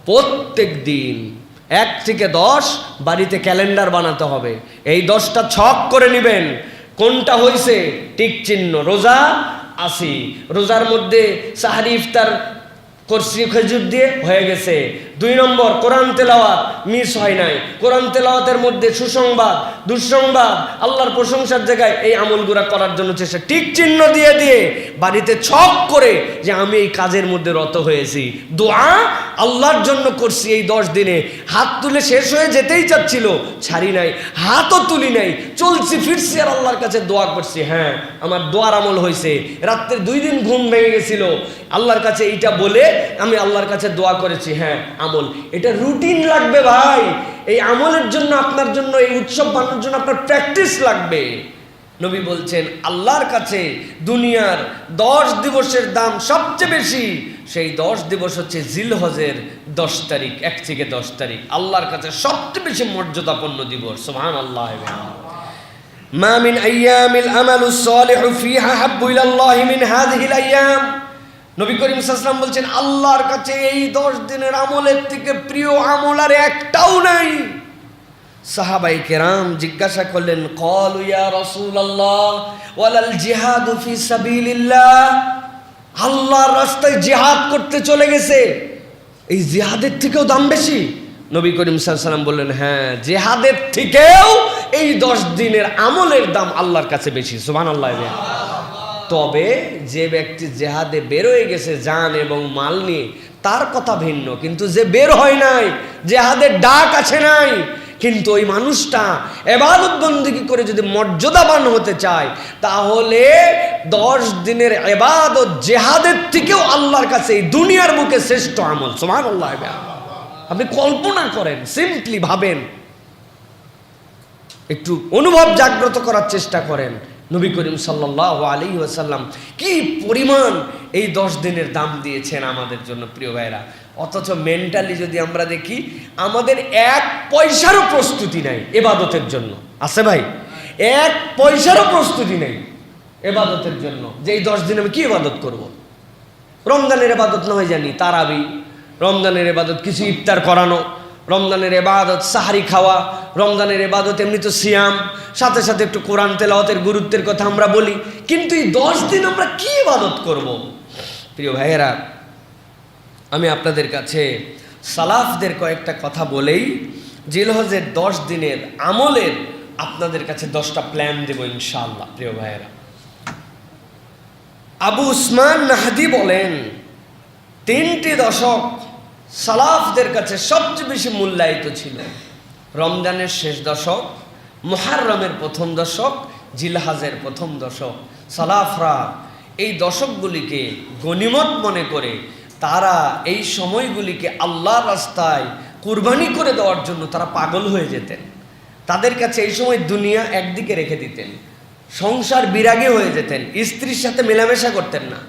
প্রত্যেক দিন 1 থেকে 10 বাড়িতে ক্যালেন্ডার বানাতে হবে। এই 10টা ছক করে নেবেন, কোনটা হয়েছে টিক চিহ্ন। রোজা আসি, রোজার মধ্যে সাহারি ইফতার করছি খেজুর দিয়ে, হয়ে গেছে। 2 নম্বর কোরআন তেলাওয়াত মিস হয় নাই। কোরআন তেলাওয়াতের মধ্যে সুসংবাদ দুঃসংবাদ আল্লাহর প্রশংসার জায়গায় এই আমলগুলা করার জন্য চেষ্টা, টিক চিহ্ন দিয়ে দিয়ে বাড়িতে ছক করে যে আমি এই কাজের মধ্যে রত হয়েছি। দোয়া আল্লাহর জন্য করছি এই 10 দিনে। হাত তুলে শেষ হয়ে যেতেই চাচ্ছিল, ছাড়ি নাই, হাতও তুলি নাই, চলছি ফিরছি আর আল্লাহর কাছে দোয়া করছি। হ্যাঁ, আমার দোয়ার আমল হয়েছে। রাত্রে 2 দিন ঘুম ভেঙে গেছিল, আল্লাহর কাছে এইটা বলে আমি আল্লাহর কাছে দোয়া করেছি। হ্যাঁ, আমল। এটা রুটিন লাগবে ভাই। এই আমলের জন্য, আপনার জন্য, এই উৎসব বানানোর জন্য আপনার প্র্যাকটিস লাগবে। নবী বলছেন আল্লাহর কাছে দুনিয়ার 10 দিবসের দাম সবচেয়ে বেশি। সেই 10 দিবস হচ্ছে জিলহজের 10 তারিখ, 1 থেকে 10 তারিখ আল্লাহর কাছে সবচেয়ে বেশি মর্যাদাপূর্ণ দিবস। সুবহানাল্লাহ। মা মিন আইয়ামিল আমালুস সালিহু ফিহা হাব্বু ইলাল্লাহি মিন হাযিহিল আইয়াম। নবী করিম সাল্লাল্লাহু আলাইহি ওয়াসাল্লাম বলছেন আল্লাহর কাছে এই 10 দিনের আমলের থেকে প্রিয় আমল আর একটাও নাই। সাহাবায়ে কেরাম জিজ্ঞাসা করলেন, ক্বালু ইয়া রাসূলুল্লাহ ওয়ালাল জিহাদু ফি সাবিলিল্লাহ। আল্লাহর রাস্তায় জিহাদ করতে চলে গেছে, এই জিহাদের থেকেও দাম বেশি? নবী করিম সাল্লাল্লাহু আলাইহি ওয়াসাল্লাম বললেন, হ্যাঁ, জিহাদের থেকেও এই 10 দিনের আমলের দাম আল্লাহর কাছে বেশি। সুবহানাল্লাহ। তবে যে ব্যক্তি জেহাদে বের হয়ে গেছে জান এবং মাল নিয়ে, তার কথা ভিন্ন। কিন্তু যে বের হয় নাই, জেহাদের ডাক আছে নাই, কিন্তু ওই মানুষটা ইবাদত বন্দেগী করে যদি মর্যাদাবান হতে চায়, তাহলে 10 দিনের ইবাদত জেহাদের থেকেও আল্লাহর কাছে এই দুনিয়ার বুকে শ্রেষ্ঠ আমল। সুবহানাল্লাহ। আপনি কল্পনা করেন, সিম্পলি ভাবেন, একটু অনুভব জাগ্রত করার চেষ্টা করেন। নবী করিম সাল্লাল্লাহু আলাইহি ওয়াসাল্লাম কি পরিমাণ এই 10 দিনের দাম দিয়েছেন আমাদের জন্য, প্রিয় ভাইরা। অথচ মেন্টালি যদি আমরা দেখি, আমাদের 1 পয়সারও প্রস্তুতি নাই ইবাদতের জন্য। আছে ভাই? 1 পয়সারও প্রস্তুতি নেই ইবাদতের জন্য, যে এই 10 দিন আমি কি ইবাদত করব। রমজানের ইবাদত নয় জানি তারাবি, রমজানের ইবাদত কিছু ইফতার করানো, রমজানের ইবাদত সাহারি খাওয়া, রমজানের ইবাদত এমনি তো সিয়াম, সাথে সাথে একটু কোরআন তেলাওয়াতের গুরুত্বের কথা আমরা বলি। কিন্তু এই 10 দিন আমরা কি ইবাদত করব? প্রিয় ভাইয়েরা, আমি আপনাদের কাছে সালাফদের কয়েকটা কথা বলেই জিলহজের 10 দিনের আমলের আপনাদের কাছে 10টা প্ল্যান দেব ইনশাআল্লাহ। প্রিয় ভাইয়েরা, আবু উসমান নাহদি বলেন, 3টি দশক সালাফদের কাছে সবচেয়ে বেশি মূল্যায়িত ছিল। রমজানের শেষ দশক, মুহররমের প্রথম দশক, জিলহজের প্রথম দশক। সালাফরা এই দশকগুলিকে গনিমত মনে করে তারা এই সময়গুলিকে আল্লাহর রাস্তায় কুরবানি করে দেওয়ার জন্য তারা পাগল হয়ে যেতেন। তাদের কাছে এই সময় দুনিয়া একদিকে রেখে দিতেন, সংসার বিরাগী হয়ে যেতেন, স্ত্রীর সাথে মেলামেশা করতেন না,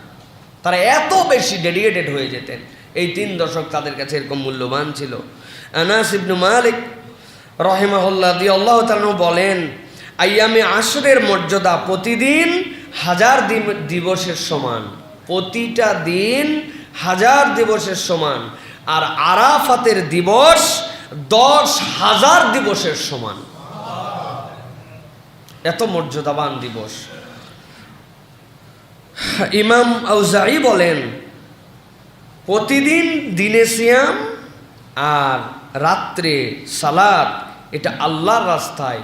তারা এত বেশি ডেডিকেটেড হয়ে যেতেন। এই 3 দশক তাদের কাছে এরকম মূল্যবান ছিল। আনাস ইবনে মালিক রাহিমাহুল্লাহ রাদিয়াল্লাহু তাআলা বলেন, আইয়ামে আশরের মর্যাদা প্রতিদিন 1000 দিবসের সমান, প্রতিটা দিন 1000 দিবসের সমান। আর আরাফাতের দিবস 10,000 দিবসের সমান। এত মর্যাদাবান দিবস। ইমাম আউজাঈ বলেন, প্রতিদিন দিনে সিয়াম আর রাত্রে সালাত, এটা আল্লাহর রাস্তায়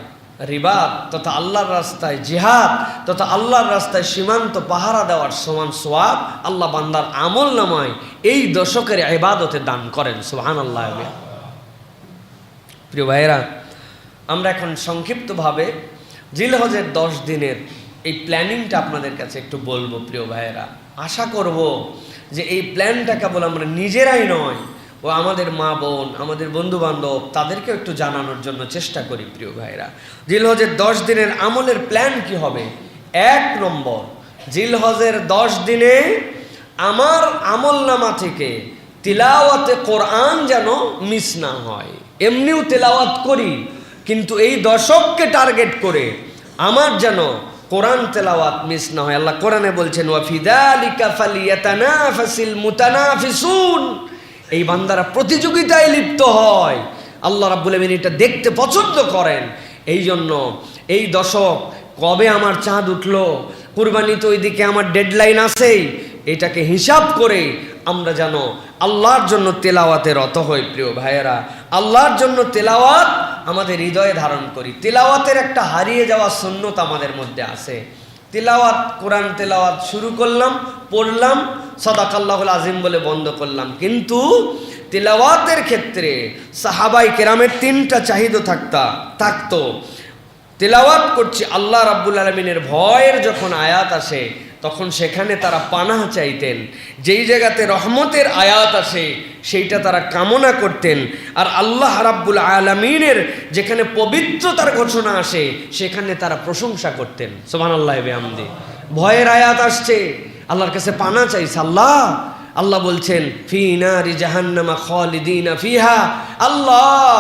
রিবাত তথা আল্লাহর রাস্তায় জিহাদ তথা আল্লাহর রাস্তায় সীমান্ত পাহারা দেওয়ার সমান সওয়াব আল্লাহ বান্দার আমল নামায় এই দশকের ইবাদতে দান করেন। সুবহানাল্লাহ। প্রিয় ভাইয়েরা, আমরা এখন সংক্ষিপ্তভাবে জিলহজের 10 দিনের এই প্ল্যানিংটা আপনাদের কাছে একটু বলবো। প্রিয় ভাইয়েরা, আশা করব যে এই প্ল্যানটা কেবল আমরা নিজেরাই নয়, ও আমাদের মা বোন, আমাদের বন্ধু বান্ধব, তাদেরকেও একটু জানানোর জন্য চেষ্টা করি। প্রিয় ভাইরা, জিলহজের 10 দিনের আমলের প্ল্যান কি হবে? 1 নম্বর, জিলহজের 10 দিনে আমার আমলনামা থেকে তিলাওয়াতে কোরআন যেন মিস না হয়। এমনিও তেলাওয়াত করি, কিন্তু এই দশককে টার্গেট করে আমার যেন কোরআন তেলাওয়াত মিস না হয়। আল্লাহ কোরআনে বলছেন, ওয়া ফি যালিকা ফালিয়াতানাফাসিল মুতানাফিসুন। এই বান্দারা প্রতিযোগিতায় লিপ্ত হয়। আল্লাহ রাব্বুল আমিন এটা দেখতে পছন্দ করেন। এই জন্য এই দশক কবে আমার চাঁদ উঠলো, কুরবানি তো ওইদিকে আমার ডেডলাইন আছেই, এটাকে হিসাব করে আমরা যেন আল্লাহর জন্য তেলাওয়াতে রত হই। প্রিয় ভাইয়েরা, আল্লাহর জন্য তেলাওয়াত আমাদের হৃদয়ে ধারণ করি। তেলাওয়াতের একটা হারিয়ে যাওয়া সুন্নত আমাদের মধ্যে আছে। তেলাওয়াত, কোরআন তেলাওয়াত শুরু করলাম, পড়লাম, সাদাকাল্লাহুল আজিম বলে বন্ধ করলাম। কিন্তু তেলাওয়াতের ক্ষেত্রে সাহাবাই কেরামের তিনটা চাহিদা থাকতো। তেলাওয়াত করছি, আল্লাহ রাব্বুল আলামিনের ভয়ের যখন আয়াত আসে তখন সেখানে তারা পানাহ চাইতেন। যেই জায়গাতে রহমতের আয়াত আসে সেইটা তারা কামনা করতেন। আর আল্লাহ রাব্বুল আলামিনের যেখানে পবিত্রতার ঘোষণা আসে সেখানে তারা প্রশংসা করতেন। সুবহানাল্লাহ বিহামদি। ভয়ের আয়াত আসছে, আল্লাহর কাছে পানাহ চাইছে। আল্লাহ বলছেন ফি নারি জাহান্নামা খালিদিনা ফিহা, আল্লাহ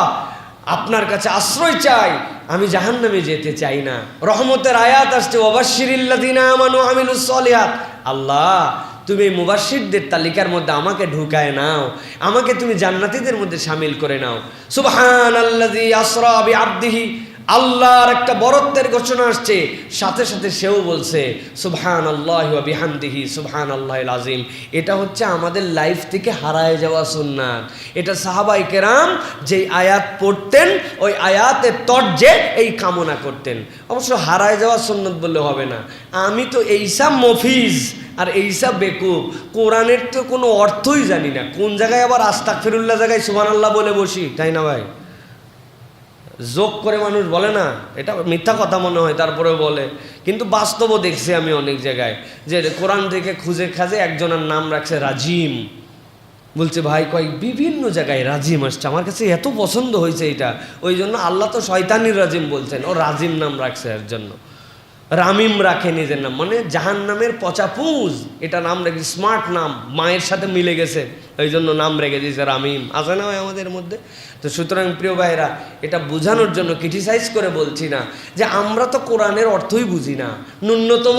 আপনার কাছে আশ্রয় চাই, আমি জাহান্নামে যেতে চাই না। রহমতের আয়াত আসছে ওয়াবাশশিরিল্লাযিনা আমানু ওয়া আমিলুস সলিহাত, আল্লাহ তুমি এই মুবাশশিরদের তালিকার মধ্যে আমাকে ঢুকায় নাও, আমাকে তুমি জান্নাতীদের মধ্যে শামিল করে নাও। সুবহানাল্লাযী আসরা বিআবদিহি, আল্লাহর একটা বরত্বের ঘোষণা আসছে, সাথে সাথে সেও বলছে সুবহানাল্লাহি ওয়া বিহামদিহি সুবহানাল্লাহিল আযীম। এটা হচ্ছে আমাদের লাইফ থেকে হারায় যাওয়া সুন্নাত। এটা সাহাবায়ে কেরাম যেই আয়াত পড়তেন ওই আয়াতের তর্জে এই কামনা করতেন। অবশ্য হারায় যাওয়া সুন্নাত বললে হবে না। আমি তো এইসা মফিজ আর এইসা বেকুব, কোরআনের তো কোনো অর্থই জানি না। কোন জায়গায় আবার আস্তাগফিরুল্লাহ জায়গায় সুবহানাল্লাহ বলে বসি, তাই না ভাই? যোগ করে মানুষ বলে না, এটা মিথ্যা কথা মনে হয়, তারপরেও বলে। কিন্তু বাস্তবও দেখছি আমি অনেক জায়গায় যে কোরআন থেকে খুঁজে খাজে একজনের নাম রাখছে রাজিম। বলছে ভাই কয় বিভিন্ন জায়গায় রাজিম আসছে, আমার কাছে এত পছন্দ হয়েছে এটা, ওই জন্য আল্লাহ তো শয়তানির রাজিম বলছেন, ও রাজিম নাম রাখছে এর জন্য। রামিম রাখে নিজের নাম, মানে জাহান্নামের পচাপুজ, এটা নাম রেখে স্মার্ট নাম, মায়ের সাথে মিলে গেছে, ওই জন্য নাম রেখে দিয়েছে রামিম। আছে না আমাদের মধ্যে? তো সুতরাং প্রিয় ভাইরা, এটা বোঝানোর জন্য ক্রিটিসাইজ করে বলছি না যে আমরা তো কোরআনের অর্থই বুঝি না। ন্যূনতম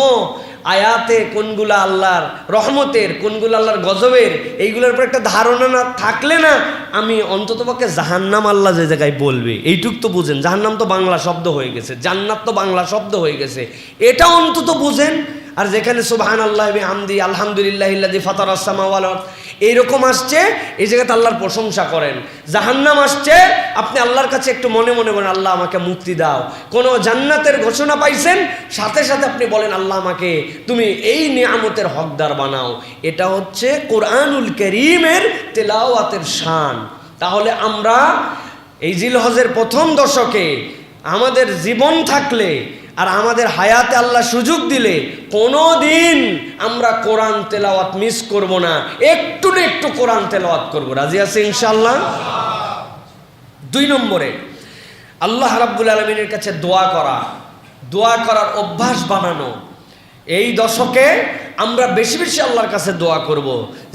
আয়াতে কোনগুলা আল্লাহর রহমতের, কোনগুলো আল্লাহর গজবের, এইগুলোর উপর একটা ধারণা না থাকলে না আমি অন্ততপক্ষে জাহান্নাম আল্লাহ যে জায়গায় বলবে এইটুক তো বুঝেন। জাহান্নাম তো বাংলা শব্দ হয়ে গেছে, জান্নাত তো বাংলা শব্দ হয়ে গেছে, এটা অন্তত বুঝেন। আর যেখানে সুবহানাল্লাহি বিহামদি আলহামদুলিল্লাহিল্লাযী ফাতারাস সামাওয়াতি ওয়াল আরদ এইরকম আসছে, এই জায়গাতে আল্লাহর প্রশংসা করেন। জাহান্নাম আসছে, আপনি আল্লাহর কাছে একটু মনে মনে বলেন আল্লাহ আমাকে মুক্তি দাও। কোনো জান্নাতের ঘোষণা পাইছেন, সাথে সাথে আপনি বলেন আল্লাহ আমাকে তুমি এই নিয়ামতের হকদার বানাও। এটা হচ্ছে কোরআনুল কারীমের তেলাওয়াতের শান। তাহলে আমরা এই জিলহজের প্রথম দশকে আমাদের জীবন থাকলে আর আমাদের হায়াতে আল্লাহ সুযোগ দিলে কোনো দিন আমরা কোরআন তেলাওয়াত মিস করব না, একটু না একটু কোরআন তেলাওয়াত করব। রাজি আছে ইনশাআল্লাহ? 2 নম্বরে আল্লাহ রাব্বুল আলামিনের কাছে দোয়া করার অভ্যাস বানানো। এই দশকে আমরা বেশি বেশি আল্লাহর কাছে দোয়া করব।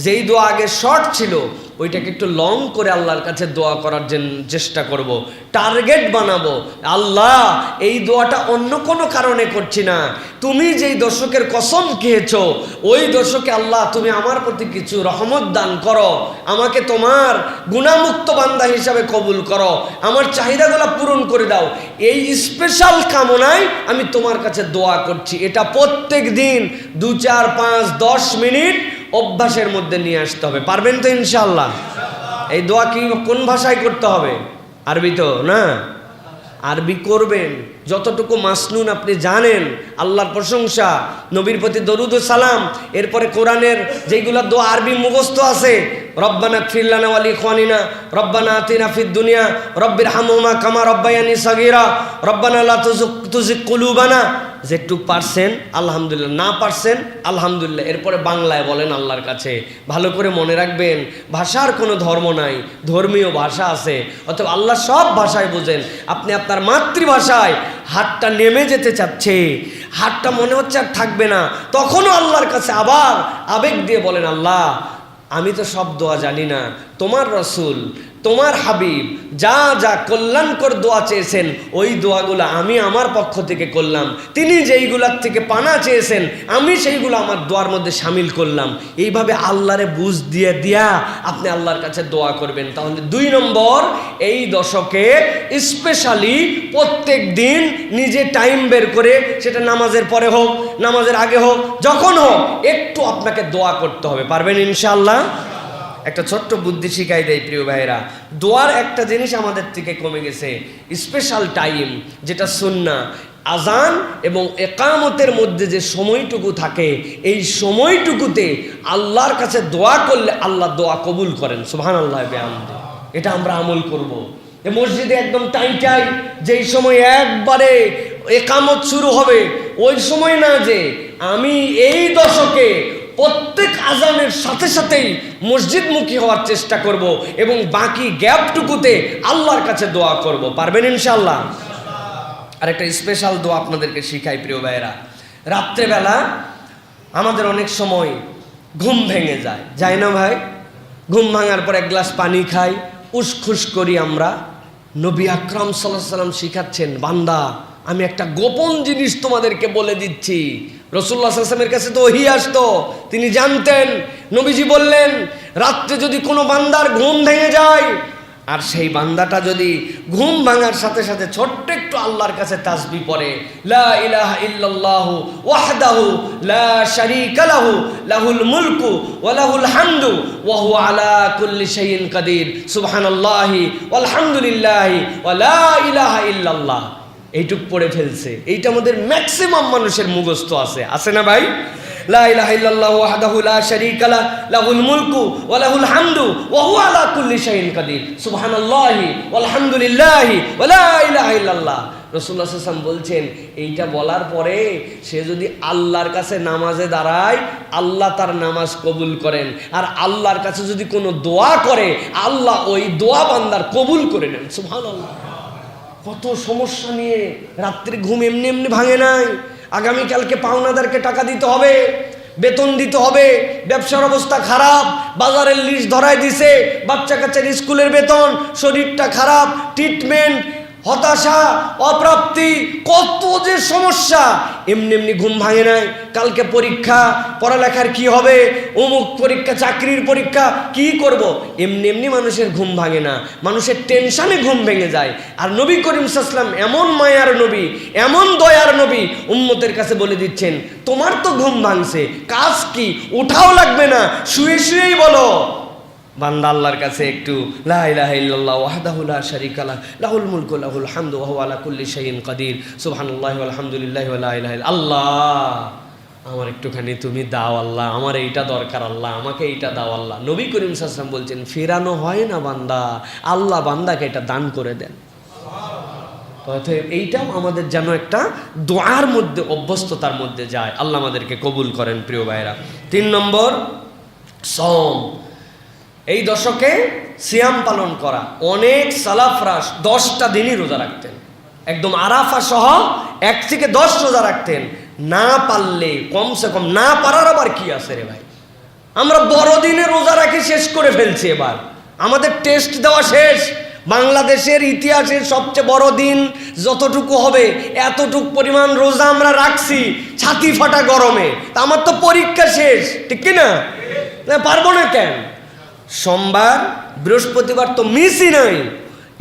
যেই দোয়া আগে শর্ট ছিল ওইটাকে একটু লং করে আল্লাহর কাছে দোয়া করার চেষ্টা করব। টার্গেট বানাবো, আল্লাহ এই দোয়াটা অন্য কোনো কারণে করছি না, তুমি যেই দশকের কসম খেয়েছো ওই দশকে আল্লাহ তুমি আমার প্রতি কিছু রহমত দান করো, আমাকে তোমার গুনাহমুক্ত বান্দা হিসাবে কবুল করো, আমার চাহিদাগুলো পূরণ করে দাও। এই স্পেশাল কামনায় আমি তোমার কাছে দোয়া করছি। এটা প্রত্যেক দিন 2, 4, 5, 10 মিনিট অভ্যাসের মধ্যে নিয়ে আসতে হবে। পারবেন তো ইনশাআল্লাহ? এই দোয়া কি কোন ভাষায় করতে হবে? আরবি তো না? আরবি করবেন, যতটুকু মাসনুন আপনি জানেন, আল্লাহর প্রশংসা, নবীর প্রতি দরুদ ও সালাম, এরপরে কোরআনের যেগুলো দোয়া আরবি মুখস্থ আছে, রব্বানা ইগফির লানা ওয়া লিইখওয়ানিনা, রব্বানা আতিনা ফিদ দুনিয়া, রব্বির হামহুমা কামা রব্বায়ানি সাগীরা, রব্বানা লা তুযিগ কুলুবানা। যেটুক পারছেন আলহামদুলিল্লাহ, না পারছেন আলহামদুলিল্লাহ। এরপরে বাংলায় বলেন আল্লাহর কাছে। ভালো করে মনে রাখবেন, ভাষার কোনো ধর্ম নাই, ধর্মীয় ভাষা আছে, অথবা আল্লাহ সব ভাষায় বোঝেন। আপনি আপনার মাতৃভাষায় হাতটা নেমে যেতে চাচ্ছে, হাতটা মনে হচ্ছে আর থাকবে না, তখনও আল্লাহর কাছে আবার আবেগ দিয়ে বলেন আল্লাহ আমি তো সব দোয়া জানি না, তোমার রসুল তোমার হাবিব যা যা কল্যাণকর দোয়া চেয়েছেন ওই দোয়াগুলো আমি আমার পক্ষ থেকে করলাম, তিনি যেইগুলার থেকে পানা চেয়েছেন আমি সেইগুলো আমার দোয়ার মধ্যে সামিল করলাম। এইভাবে আল্লাহরে বুঝ দিয়ে দিয়া আপনি আল্লাহর কাছে দোয়া করবেন। তাহলে 2 নম্বর, এই দশকে স্পেশালি প্রত্যেক দিন নিজে টাইম বের করে, সেটা নামাজের পরে হোক নামাজের আগে হোক যখন হোক, একটু আপনাকে দোয়া করতে হবে। পারবেন ইনশাআল্লাহ? একটা ছোট্ট বুদ্ধি শিখাই দেয় প্রিয় ভাইরা, দোয়ার একটা জিনিস আমাদের থেকে কমে গেছে, স্পেশাল টাইম যেটা সুন্নাহ, আজান এবং একামতের মধ্যে যে সময়টুকু থাকে এই সময়টুকুতে আল্লাহর কাছে দোয়া করলে আল্লাহ দোয়া কবুল করেন। সুবহানাল্লাহ বিহামদিহি। এটা আমরা আমল করব। এই মসজিদে একদম টাইম যেই সময় একবারে একামত শুরু হবে ওই সময় না, যে আমি এই দশকে প্রত্যেক আজানের সাথে সাথেই মসজিদমুখী হওয়ার চেষ্টা করব এবং বাকি গ্যাপটুকুতে আল্লাহর কাছে দোয়া করব। পারবেন ইনশাআল্লাহ? আর একটা স্পেশাল দোয়া আপনাদেরকে শিখাই প্রিয় ভাইয়েরা। রাত্রেবেলা আমাদের অনেক সময় ঘুম ভেঙে যায় না ভাই? ঘুম ভাঙার পর 1 গ্লাস পানি খাই, উসখুস করি আমরা। নবী আকরাম সাল্লাল্লাহু আলাইহি ওয়াসাল্লাম শিখাচ্ছেন, বান্দা আমি একটা গোপন জিনিস তোমাদেরকে বলে দিচ্ছি। রাসূলুল্লাহ সাল্লাল্লাহু আলাইহি ওয়াসাল্লামের কাছে তো ওহী আসতো, তিনি জানতেন। নবীজি বললেন, রাত্রে যদি কোনো বান্দার ঘুম ভেঙে যায় আর সেই বান্দাটা যদি ঘুম ভাঙার সাথে সাথে ছোট্ট একটু আল্লাহর কাছে তাসবিহ পড়ে, লা ইলাহা ইল্লাল্লাহু ওয়াহদাহু লা শারীকা লাহু লাহুল মুলকু ওয়া লাহুল হামদু ওয়া হুয়া আলা কুল্লি শাইইন কাদির, সুবহানাল্লাহি ওয়ালহামদুলিল্লাহি ওয়া লা ইলাহা ইল্লাল্লাহ, এইটুক পড়ে ফেলছে। এইটা আমাদের ম্যাক্সিমাম মানুষের মুখস্থ আছে না ভাই? লা ইলাহা ইল্লাল্লাহু ওয়াহদাহু লা শারীকা লাহু লাহুল মুলকু ওয়া লাহুল হামদু ওয়া হুয়া আলা কুল্লি শাইইন কাদির, সুবহানাল্লাহি ওয়ালহামদুলিল্লাহি ওয়া লা ইলাহা ইল্লাল্লাহ। রাসূলুল্লাহ সাল্লাল্লাহু আলাইহি ওয়াসাল্লাম বলছেন, এইটা বলার পরে সে যদি আল্লাহর কাছে নামাজে দাঁড়ায় আল্লাহ তার নামাজ কবুল করেন, আর আল্লাহর কাছে যদি কোনো দোয়া করে আল্লাহ ওই দোয়া বান্দার কবুল করে নেন। সুবহানাল্লাহ। কত সমস্যা নিয়ে রাত্রি ঘুম এমনি এমনি ভাঙে নাই। আগামীকালকে পাওনাদারকে টাকা দিতে হবে, বেতন দিতে হবে, ব্যবসার অবস্থা খারাপ, বাজারের লিস্ট ধরায় দিছে, বাচ্চা কাচ্চার স্কুলের বেতন, শরীরটা খারাপ, ট্রিটমেন্ট, হতাশা, অপ্রাপ্তি, কত যে সমস্যা, এমনি এমনি ঘুম ভাঙে নাই। কালকে পরীক্ষা, পড়ালেখার কি হবে, অমুক পরীক্ষা, চাকরির পরীক্ষা, কি করব, এমনি এমনি মানুষের ঘুম ভাঙে না, মানুষের টেনশনে ঘুম ভেঙে যায়। আর নবী করিম সাল্লাল্লাহু আলাইহি ওয়াসাল্লাম এমন মায়ার নবী, এমন দয়ার নবী, উম্মতের কাছে বলে দিচ্ছেন, তোমার তো ঘুম ভাঙছে, কাজ কি, উঠাও লাগবে না, শুয়ে শুয়েই বলো বান্দা আল্লাহর কাছে একটু লা ইলাহা ইল্লাল্লাহু ওয়াহদাহু লা শারীকা লাহু লাহুল মুলকু ওয়া লাহুল হামদু ওয়া হুয়া আলা কুল্লি শাইইন কাদির, সুবহানাল্লাহি ওয়ালহামদুলিল্লাহি ওয়া লা ইলাহা ইল্লাল্লাহ। আল্লাহ আমার একটুখানি তুমি দাও আল্লাহ, আমার এইটা দরকার আল্লাহ, আমাকে এইটা দাও আল্লাহ। নবী করিম সাল্লাল্লাহু আলাইহি ওয়াসাল্লাম বলছেন, ফেরানো হয় না বান্দা, আল্লাহ বান্দাকে এটা দান করে দেন। অতএব এইটাও আমাদের যেন একটা দোয়ার মধ্যে, অভ্যস্ততার মধ্যে যায়। আল্লাহ আমাদেরকে কবুল করেন প্রিয় ভাইরা। 3 নম্বর, সওম। এই দশকে সিয়াম পালন করা। অনেক সালাফরা 10টা দিনই রোজা রাখতেন, একদম আরাফা সহ 1 থেকে 10 রোজা রাখতেন। না পারলে কমসে কম, না পারার আবার কি আছে রে ভাই, আমরা বড়দিনে রোজা রাখি শেষ করে ফেলছি। এবার আমাদের টেস্ট দেওয়া শেষ। বাংলাদেশের ইতিহাসের সবচেয়ে বড় দিন যতটুকু হবে এতটুকু পরিমাণ রোজা আমরা রাখছি ছাতি ফাটা গরমে। তা আমার তো পরীক্ষা শেষ, ঠিক কিনা? পারবো না কেন? সোমবার বৃহস্পতিবার তো মিসই নাই,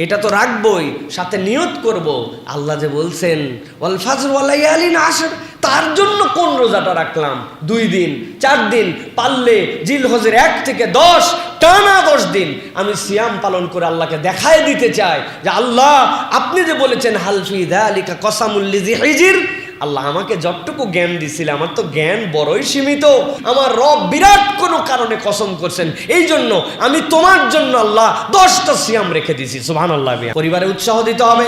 এটা তো রাখবই, সাথে নিয়ত করব। আল্লাহ যে বলছেন ওয়াল ফাজর ওয়া লায়ালিন আশর, তার জন্য কোন রোজাটা রাখলাম? 2 দিন 4 দিন, পারলে জিলহজের 1 থেকে 10 টানা 10 দিন আমি সিয়াম পালন করে আল্লাহকে দেখায় দিতে চাই যে আল্লাহ আপনি যে বলেছেন হালফি যালিকা কসামুল লিজি হিজির, আল্লাহ আমাকে যতটুকু জ্ঞান দিয়েছিলেন, আমার তো জ্ঞান বড়ই সীমিত, আমার রব বিরাট কোনো কারণে কসম করছেন, এই জন্য আমি তোমার জন্য আল্লাহ 10টা সিয়াম রেখে দিয়েছি। সুবহানাল্লাহ। পরিবারে উৎসাহ দিতে হবে,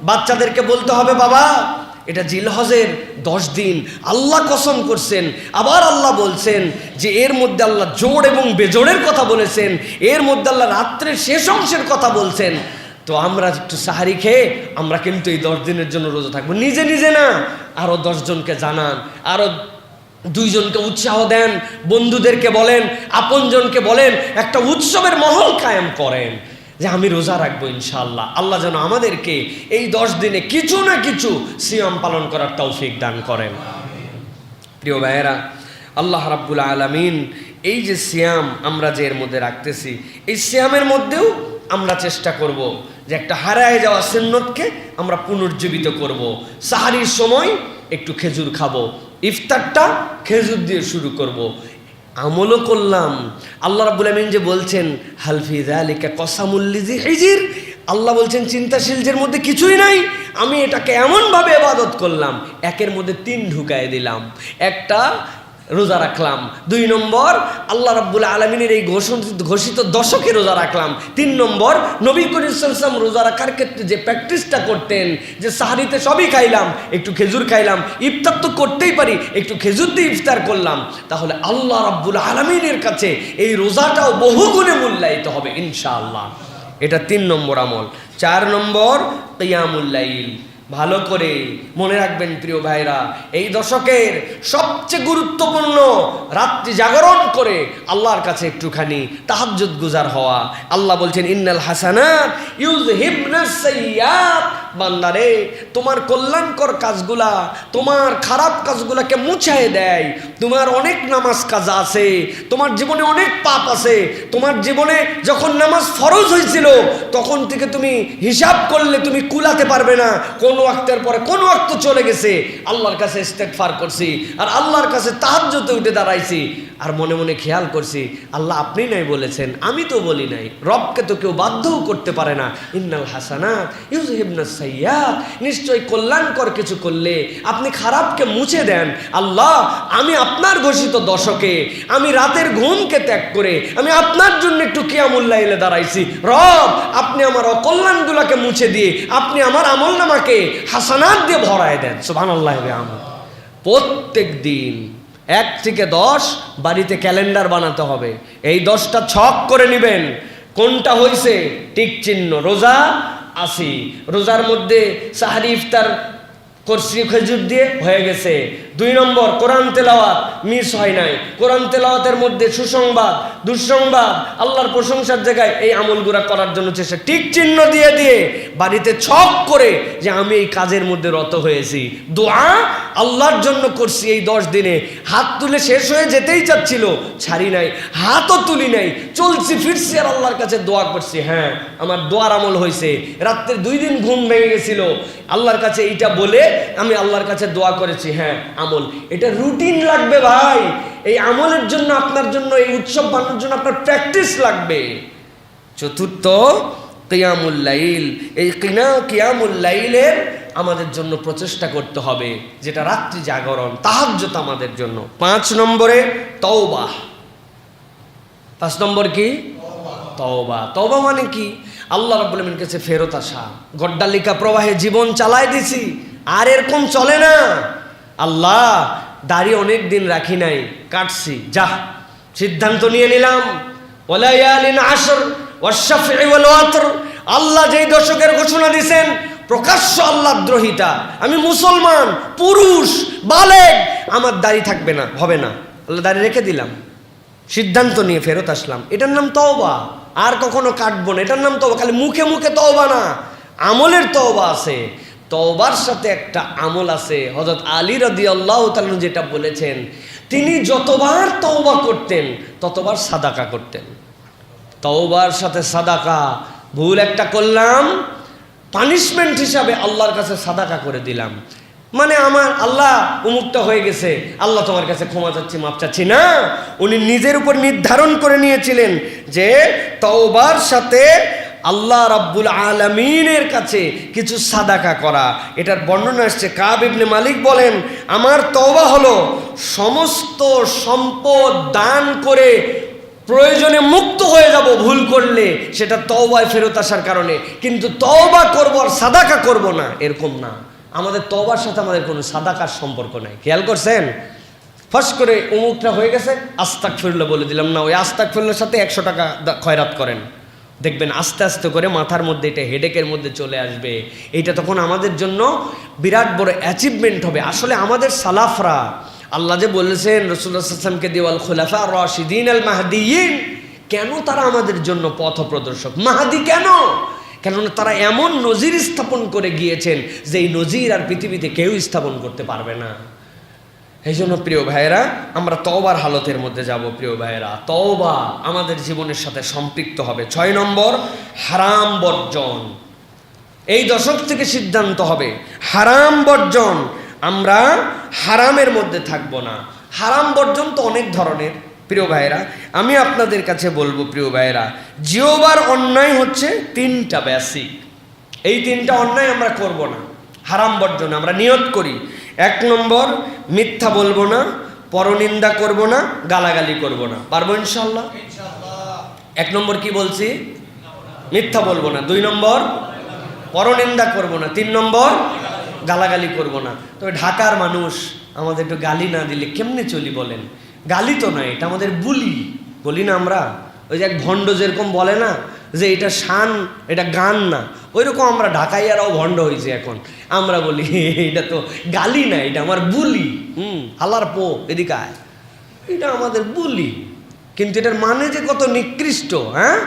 বাচ্চাদেরকে বলতে হবে বাবা এটা জিলহজের 10 দিন আল্লাহ কসম করছেন। আবার আল্লাহ বলছেন যে এর মধ্যে আল্লাহ জোড় এবং বেজোড়ের কথা বলেছেন, এর মধ্যে আল্লাহ রাত্রের শেষ অংশের কথা বলছেন। তো আমরা একটু সাহারি খেয়ে আমরা কিন্তু এই 10 দিনের জন্য রোজা থাকবো। নিজে নিজে না, আরো 10 জনকে জানান, আরো দুইজনকে উৎসাহ দেন, বন্ধুদেরকে বলেন, আপনজনকে বলেন, একটা উৎসবের মহল কায়েম করেন যে আমি রোজা রাখবো ইনশাআল্লাহ। আল্লাহ যেন আমাদেরকে এই 10 দিনে কিছু না কিছু সিয়াম পালন করার তৌফিক দান করেন। প্রিয় ভাইয়েরা, আল্লাহ রাব্বুল আলামিন এই যে সিয়াম আমরা যে এর মধ্যে রাখতেছি, এই সিয়ামের মধ্যেও আমরা চেষ্টা করব যে একটা হারায় যাওয়া সুন্নতকে আমরা পুনর্জীবিত করব। সাহারির সময় একটু খেজুর খাবো, ইফতারটা খেজুর দিয়ে শুরু করব। আমলও করলাম। আল্লাহ রাব্বুল আলামিন যে বলছেন হালফি যালিকা কসামুল লিজি হিজর, আল্লাহ বলছেন চিন্তাশীলদের মধ্যে কিছুই নাই, আমি এটাকে এমনভাবে ইবাদত করলাম, একের মধ্যে 3 ঢুকায় দিলাম। একটা রোজা রাখলাম, 2 নম্বর আল্লাহ রাব্বুল আলামিনের এই ঘোষিত দশকে রোজা রাখলাম, 3 নম্বর নবী করিম সাল্লাল্লাহু আলাইহি ওয়াসাল্লাম রোজা রাখার ক্ষেত্রে যে প্র্যাকটিসটা করতেন, যে সাহারিতে সবই খাইলাম, একটু খেজুর খাইলাম, ইফতার তো করতেই পারি, একটু খেজুর দিয়ে ইফতার করলাম, তাহলে আল্লাহ রাব্বুল আলামিনের কাছে এই রোজাটাও বহুগুণে মূল্যায়িত হবে ইনশাআল্লাহ। এটা 3 নম্বর আমল। 4 নম্বর কিয়ামুল লাইল। ভালো করে মনে রাখবেন প্রিয় ভাইরা, এই দশকের সবচেয়ে গুরুত্বপূর্ণ রাত্রি জাগরণ করে আল্লাহর কাছে একটুখানি তাহাজ্জুদ গুজার হওয়া। আল্লাহ বলছেন ইন্নাল হাসানাত ইউযহিবনাস সাইয়্যাত, বান্দারে তোমার কল্যাণকর কাজগুলা তোমার খারাপ কাজগুলাকে মুছায় দেয়। তোমার অনেক নামাজ কাজা আছে, তোমার জীবনে অনেক পাপ আছে, তোমার জীবনে যখন নামাজ ফরজ হয়েছিল তখন থেকে তুমি হিসাব করলে তুমি কুলাতে পারবে না, কোন ওয়াক্তের পরে কোন ওয়াক্ত চলে গেছে। আল্লাহর কাছে ইস্তেগফার করছি আর আল্লাহর কাছে তাহাজ্জুদে উঠে দাঁড়াইছি, আর মনে মনে খেয়াল করছি আল্লাহ আপনি নাই বলেছেন, আমি তো বলি নাই। রবকে তো কেউ বাধ্যও করতে পারে না। ইন্নাল হাসানাত ইউযহিবনাস সাইয়্যাত, নিশ্চয়ই কল্যাণকর কিছু করলে আপনি খারাপকে মুছে দেন। আল্লাহ আমি আপনার ঘোষিত দশকে আমি রাতের ঘুমকে ত্যাগ করে আমি আপনার জন্য একটু কিয়ামুল লাইলে দাঁড়াইছি। রব আপনি আমার অকল্যাণগুলোকে মুছে দিয়ে আপনি আমার আমলনামাকে হাসানাত দিয়ে ভরায় দেন। সুবহানাল্লাহ। প্রত্যেক দিন 1 থেকে 10 বাড়িতে ক্যালেন্ডার বানাতে হবে। এই 10টা ছক করে নেবেন, কোনটা হয়েছে টিক চিহ্ন, রোজা আসি, রোজার মধ্যে সাহারি ইফতার করছি খেজুর দিয়ে হয়ে গেছে। 2 নম্বর কোরআন তেলাওয়াত মিস হয় নাই, কোরআন তেলাওয়াতের মধ্যে সুসংবাদ দুঃসংবাদ আল্লাহর প্রশংসার জায়গায় এই আমলগুলা করার জন্য চেষ্টা, টিক চিহ্ন দিয়ে দিয়ে বাড়িতে ছক করে যে আমি এই কাজের মধ্যে রত হয়েছি। দোয়া আল্লাহর জন্য করছি এই 10 দিনে, হাত তুলে শেষ হয়ে যেতেই চাচ্ছিল, ছাড়ি নাই, হাতও তুলি নাই, চলছি ফিরছি আর আল্লাহর কাছে দোয়া করছি। হ্যাঁ আমার দোয়ার আমল হয়েছে। রাত্রে 2 দিন ঘুম ভেঙে গেছিল, আল্লাহর কাছে এইটা বলে আমি আল্লাহর কাছে দোয়া করেছি। হ্যাঁ আমল, এটা রুটিন লাগবে ভাই। এই আমলের জন্য আপনার জন্য এই উৎসব বানানোর জন্য আপনার প্র্যাকটিস লাগবে। 4র্থ কিয়ামুল লাইল। এই কিয়ামুল লাইলের আমাদের জন্য প্রচেষ্টা করতে হবে, যেটা রাত্রি জাগরণ তাহাজ্জুদ আমাদের জন্য। 5 নম্বরে তওবা। 5 নম্বর কি? তওবা। তওবা মানে কি? আল্লাহ রাব্বুল আলামিনের কাছে ফেরত আসা। গড্ডালিকা প্রবাহে জীবন চালাই দিছি, আর এরকম চলে না। আল্লাহ দাড়ি অনেক দিন রাখি নাই, কাটছি, যা সিদ্ধান্ত নিয়ে নিলাম। ওয়ালায়ালিন আশর ওয়াশ-শাফঈ ওয়াল ওয়াতর। আল্লাহ যেই দশকের ঘোষণা দিয়েছেন, প্রকাশ্য আল্লাহ দ্রোহিতা, আমি মুসলমান পুরুষ বালেগ, আমার দাড়ি থাকবে না, হবে না। আল্লাহ দাড়ি রেখে দিলাম, সিদ্ধান্ত নিয়ে ফেরত আসলাম। এটার নাম তওবা। আর কখনো কাটবো না, এটার নাম তওবা। খালি মুখে মুখে তওবা না, আমলের তওবা আছে। তওবার সাথে একটা আমল আছে। হযরত আলী রাদিয়াল্লাহু তাআলা যেটা বলেছেন, তিনি যতবার তওবা করতেন ততবার সাদাকা করতেন। তওবার সাথে সাদাকা, ভুল একটা করলাম, পানিশমেন্ট হিসাবে আল্লাহর কাছে সাদাকা করে দিলাম, মানে আমার আল্লাহ উমুকটা হয়ে গেছে, আল্লাহ তোমার কাছে ক্ষমা চাচ্ছি, মাপ চাচ্ছি না। উনি নিজের উপর নির্ধারণ করে নিয়েছিলেন যে তওবার সাথে আল্লাহ রাব্বুল আলামিনের কাছে কিছু সাদাকা করা। এটার বর্ণনা আসছে, কাব ইবনে মালিক বলেন, আমার তওবা হলো সমস্ত সম্পদ দান করে প্রয়োজনে মুক্ত হয়ে যাব ভুল করলে, সেটা তওবায় ফেরত আসার কারণে। কিন্তু তওবা করব আর সাদাকা করব না, এরকম না। আমাদের তওবার সাথে আমাদের কোনো সাদাকার সম্পর্ক নাই। খেয়াল করছেন? ফস করে উমুকটা হয়ে গেছে, আস্তাগফিরুল্লাহ বলে দিলাম না, ওই আস্তাগফিরুল্লাহর সাথে 100 টাকা খয়রাত করেন, দেখবেন আস্তে আস্তে করে মাথার মধ্যে এটা হেডেকের মধ্যে চলে আসবে। এইটা তখন আমাদের জন্য বিরাট বড় অ্যাচিভমেন্ট হবে। আসলে আমাদের সালাফরা, আল্লাহ যে বলেছেন রাসূলুল্লাহ সাল্লাল্লাহু আলাইহি ওয়াসাল্লামকে দিয়ে ওয়াল খুলাফা আর রাশিদিন আল মাহদিয়িন, কেন তারা আমাদের জন্য পথ প্রদর্শক? মাহদি কেন? কেননা তারা এমন নজির স্থাপন করে গিয়েছেন যে এই নজির আর পৃথিবীতে কেউ স্থাপন করতে পারবে না। এই জন্য প্রিয় ভাইয়েরা, আমরা তওবার হালতের মধ্যে যাব। প্রিয় ভাইয়েরা, তওবা আমাদের জীবনের সাথে সম্পৃক্ত হবে। 6 নম্বর, হারাম বর্জন। এই দশক থেকে সিদ্ধান্ত হবে হারাম বর্জন। আমরা হারামের মধ্যে থাকবো না। হারাম বর্জন তো অনেক ধরনের। প্রিয় ভাইয়েরা, আমি আপনাদের কাছে বলবো প্রিয় ভাইয়েরা, জিওবার অন্যায় হচ্ছে 3টা বেসিক। এই 3টা অন্যায় আমরা করব না। হারাম বর্জন আমরা নিয়ত করি। 1 নম্বর, মিথ্যা বলবো না, পরনিন্দা করব না, গালাগালি করব না। পারবো ইনশাআল্লাহ? 1 নম্বর কি বলছি? মিথ্যা বলবো না। 2 নম্বর, পরনিন্দা করব না। 3 নম্বর, গালাগালি করব না। তবে ঢাকার মানুষ, আমাদের একটু গালি না দিলে কেমনে চলি বলেন? গালি তো নয়, এটা আমাদের বলি না আমরা। ওই যে এক ভণ্ড যেরকম বলে না যে এটা শান, এটা গান না, ওই রকম আমরা ঢাকাইয়ারাও ভণ্ড হয়েছে এখন। আমরা বলি এটা তো গালি না, এটা আমার বুলি। হালার পো এদিকে আয়, এটা আমাদের বুলি। কিন্তু এটার মানে যে কত নিকৃষ্ট, হ্যাঁ,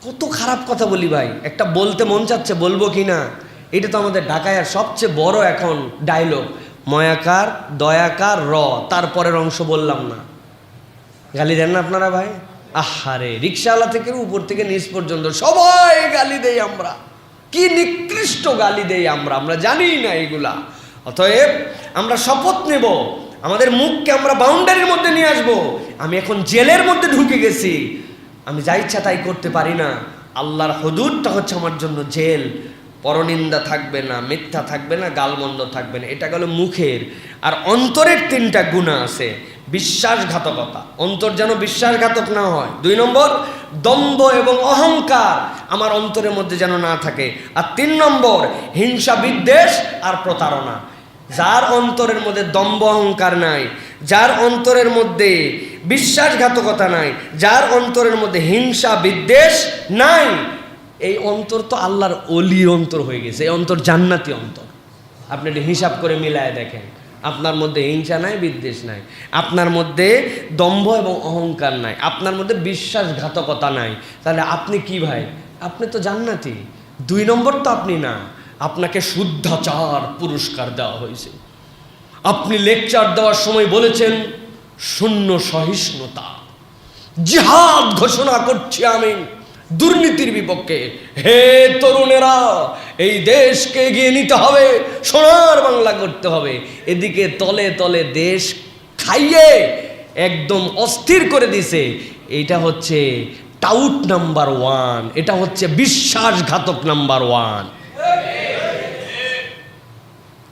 কত খারাপ কথা বলি ভাই। একটা বলতে মন চাচ্ছে, বলবো কি না? এটা তো আমাদের ঢাকাইয়ার সবচেয়ে বড় এখন ডায়লগ। ময়াকার, দয়াকার, র, তারপরের অংশ বললাম না। গালি দেন না আপনারা ভাই? আহারে, রিক্সাওয়ালা থেকে উপর থেকে নিচ পর্যন্ত সবাই গালি দেই আমরা। কি নিকৃষ্ট গালি দেই আমরা, আমরা জানি না এগুলা। অতএব আমরা শপথ নেব, আমাদের মুখকে আমরা বাউন্ডারির মধ্যে নিয়ে আসবো। আমি এখন জেলের মধ্যে ঢুকে গেছি, আমি যা ইচ্ছা তাই করতে পারি না। আল্লাহর হুদুদটা হচ্ছে আমার জন্য জেল। পরনিন্দা থাকবে না, মিথ্যা থাকবে না, গালমন্দ থাকবে না। এটা গেল মুখের। আর অন্তরের 3টা গুনাহ আছে। বিশ্বাসঘাতকতা, অন্তর যেন বিশ্বাসঘাতক না হয়। 2 নম্বর, দম্ভ এবং অহংকার আমার অন্তরের মধ্যে যেন না থাকে। আর 3 নম্বর, হিংসা, বিদ্বেষ আর প্রতারণা। যার অন্তরের মধ্যে দম্ভ অহংকার নাই, যার অন্তরের মধ্যে বিশ্বাসঘাতকতা নাই, যার অন্তরের মধ্যে হিংসা বিদ্বেষ নাই, এই অন্তর তো আল্লাহর ওলির অন্তর হয়ে গেছে। এই অন্তর জান্নাতি অন্তর। আপনি এটা হিসাব করে মিলায় দেখেন, আপনার মধ্যে হিংসা নাই, বিদ্বেষ নাই, আপনার মধ্যে দম্ভ এবং অহংকার নাই, আপনার মধ্যে বিশ্বাসঘাতকতা নাই, তাহলে আপনি কি ভাই? আপনি তো জান্নাতি। 2 নম্বর তো আপনি না, আপনাকে শুদ্ধাচার পুরস্কার দেওয়া হয়েছে। আপনি লেকচার দেওয়ার সময় বলেছেন শূন্য সহিষ্ণুতা, জিহাদ ঘোষণা করছি আমি দুর্নীতির বিপক্ষে। হে তরুণেরা, এই দেশকে এগিয়ে নিতে হবে, সোনার বাংলা করতে হবে। এদিকে তলে তলে দেশ খাইয়ে একদম অস্থির করে দিছে। এইটা হচ্ছে টাউট নাম্বার 1, এটা হচ্ছে বিশ্বাসঘাতক নাম্বার 1।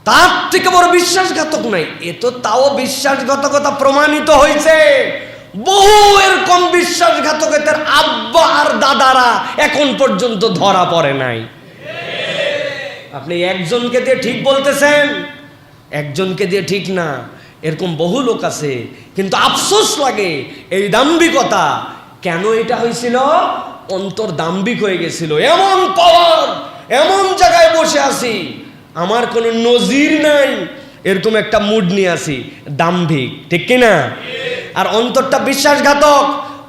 তার থেকে বড় বিশ্বাসঘাতক নাই। এ তো তাও বিশ্বাসঘাতকতা প্রমাণিত হয়েছে। বহু এরকম বিশ্বাসঘাতকতার আব্বা আর দাদারা এখন পর্যন্ত ধরা পড়ে নাই। আপনি একজনকে দিয়ে ঠিক বলতেছেন, একজনকে দিয়ে ঠিক না, এরকম বহু লোক আছে। কিন্তু আফসোস লাগে এই দাম্ভিকতা। কেন এটা হয়েছিল? অন্তর দাম্ভিক হয়ে গেছিল। এমন পাওয়ার, এমন জায়গায় বসে আছি, আমার কোনো নজির নাই, এরকম একটা মুড নিয়ে আসি, দাম্ভিক, ঠিক কিনা? আর অন্তরটা বিশ্বাসঘাতক।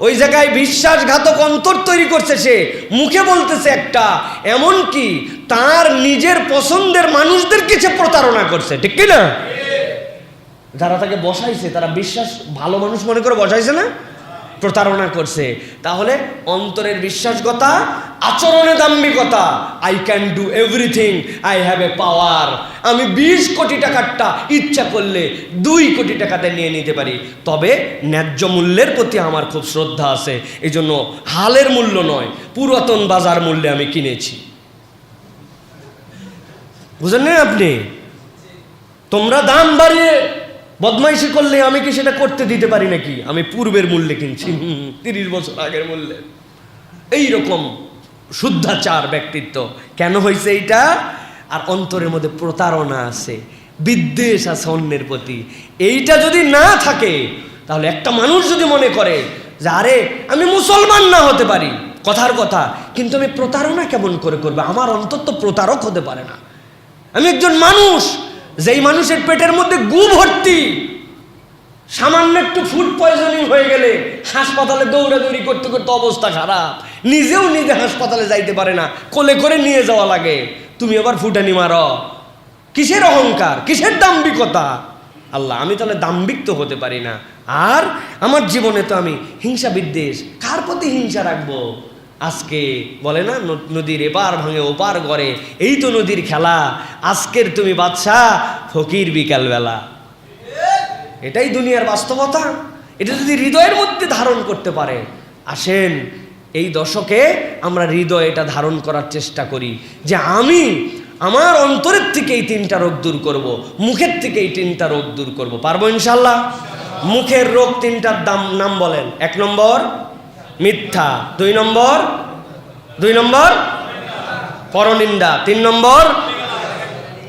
ওই জায়গায় বিশ্বাসঘাতক অন্তর তৈরি করছে সে, মুখে বলতেছে একটা, এমন কি তার নিজের পছন্দের মানুষদের কিছু প্রতারণা করছে, ঠিক কিনা? যারা তাকে বসাইছে তারা বিশ্বাস ভালো মানুষ মনে করে বসাইছে না, প্রতারণা করছে। তাহলে অন্তরের বিশ্বাসগতা, আচরণে দাম্ভিকতা। I can do everything, I have a power. আমি 20 কোটি টাকারটা ইচ্ছা করলে 2 কোটি টাকাতে নিয়ে নিতে পারি। তবে ন্যায্য মূল্যের প্রতি আমার খুব শ্রদ্ধা আছে, এই জন্য হালের মূল্য নয়, পুরাতন বাজার মূল্যে আমি কিনেছি। বুঝেন না আপনি? তোমরা দাম বাড়িয়ে বদমাইশি করলে আমি কি সেটা করতে দিতে পারি নাকি? আমি পূর্বের মূল্যে কিনছি, 30 বছর আগের মূল্যে। এইরকম শুদ্ধাচার ব্যক্তিত্ব কেন হয়েছে এইটা? আর অন্তরের মধ্যে প্রতারণা আছে, বিদ্বেষ আছে অন্যের প্রতি। এইটা যদি না থাকে, তাহলে একটা মানুষ যদি মনে করে যে আরে আমি মুসলমান না হতে পারি, কথার কথা, কিন্তু আমি প্রতারণা কেমন করে করবে? আমার অন্তর তো প্রতারক হতে পারে না। আমি একজন মানুষ, যেই মানুষের পেটের মধ্যে গু ভর্তি, সামান্য একটু ফুড পয়জনিং হয়ে গেলে হাসপাতালে দৌড়াদৌড়ি করতে করতে অবস্থা খারাপ, নিজেও নিজে হাসপাতালে যাইতে পারে না, কোলে করে নিয়ে যাওয়া লাগে। তুমি আবার ফুটানি মারো, কিসের অহংকার, কিসের দাম্ভিকতা? আল্লাহ, আমি তাহলে দাম্ভিক তো হতে পারি না। আর আমার জীবনে তো আমি হিংসা বিদ্বেষ, কার প্রতি হিংসা রাখবো? আজকে বলে না নদীর এপার ভাঙে ওপার গড়ে, এই তো নদীর খেলা। আজকের তুমি বাদশাহ, ফকির বিকালবেলা। এটাই দুনিয়ার বাস্তবতা। এটা যদি হৃদয়ের মধ্যে ধারণ করতে পারে, আসেন এই দশকে আমরা হৃদয়ে এটা ধারণ করার চেষ্টা করি যে আমি আমার অন্তরের থেকে এই 3টা রোগ দূর করব, মুখের থেকে এই 3টা রোগ দূর করব। পারবো ইনশাল্লাহ? মুখের রোগ 3টার নাম বলেন। 1 নম্বর মিথ্যা, 2 নম্বর পরনিন্দা, 3 নম্বর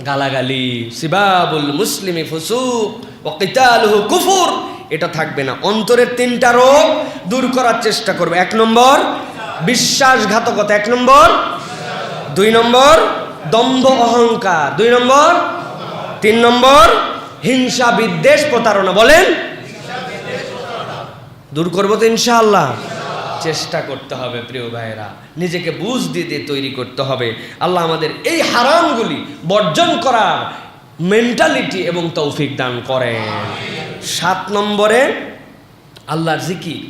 গালাগালি। সিবাবুল মুসলিমি ফুসুক ওয়া কিতালুহু কুফর। এটা থাকবে না। অন্তরের 3টা রোগ দূর করার চেষ্টা করবে। 1 নম্বর বিশ্বাসঘাতকতা, 1 নম্বর, 2 নম্বর দম্ভ অহংকার, 2 নম্বর, 3 নম্বর হিংসা বিদ্বেষ প্রতারণা। বলেন দূর করবো তো ইনশাআল্লাহ? চেষ্টা করতে হবে প্রিয় ভাইয়েরা, নিজেকে বুঝ দিয়ে তৈরি করতে হবে। আল্লাহ আমাদের এই হারামগুলি বর্জন করার মেন্টালিটি এবং তৌফিক দান করেন। 7 নম্বরে আল্লাহর জিকির।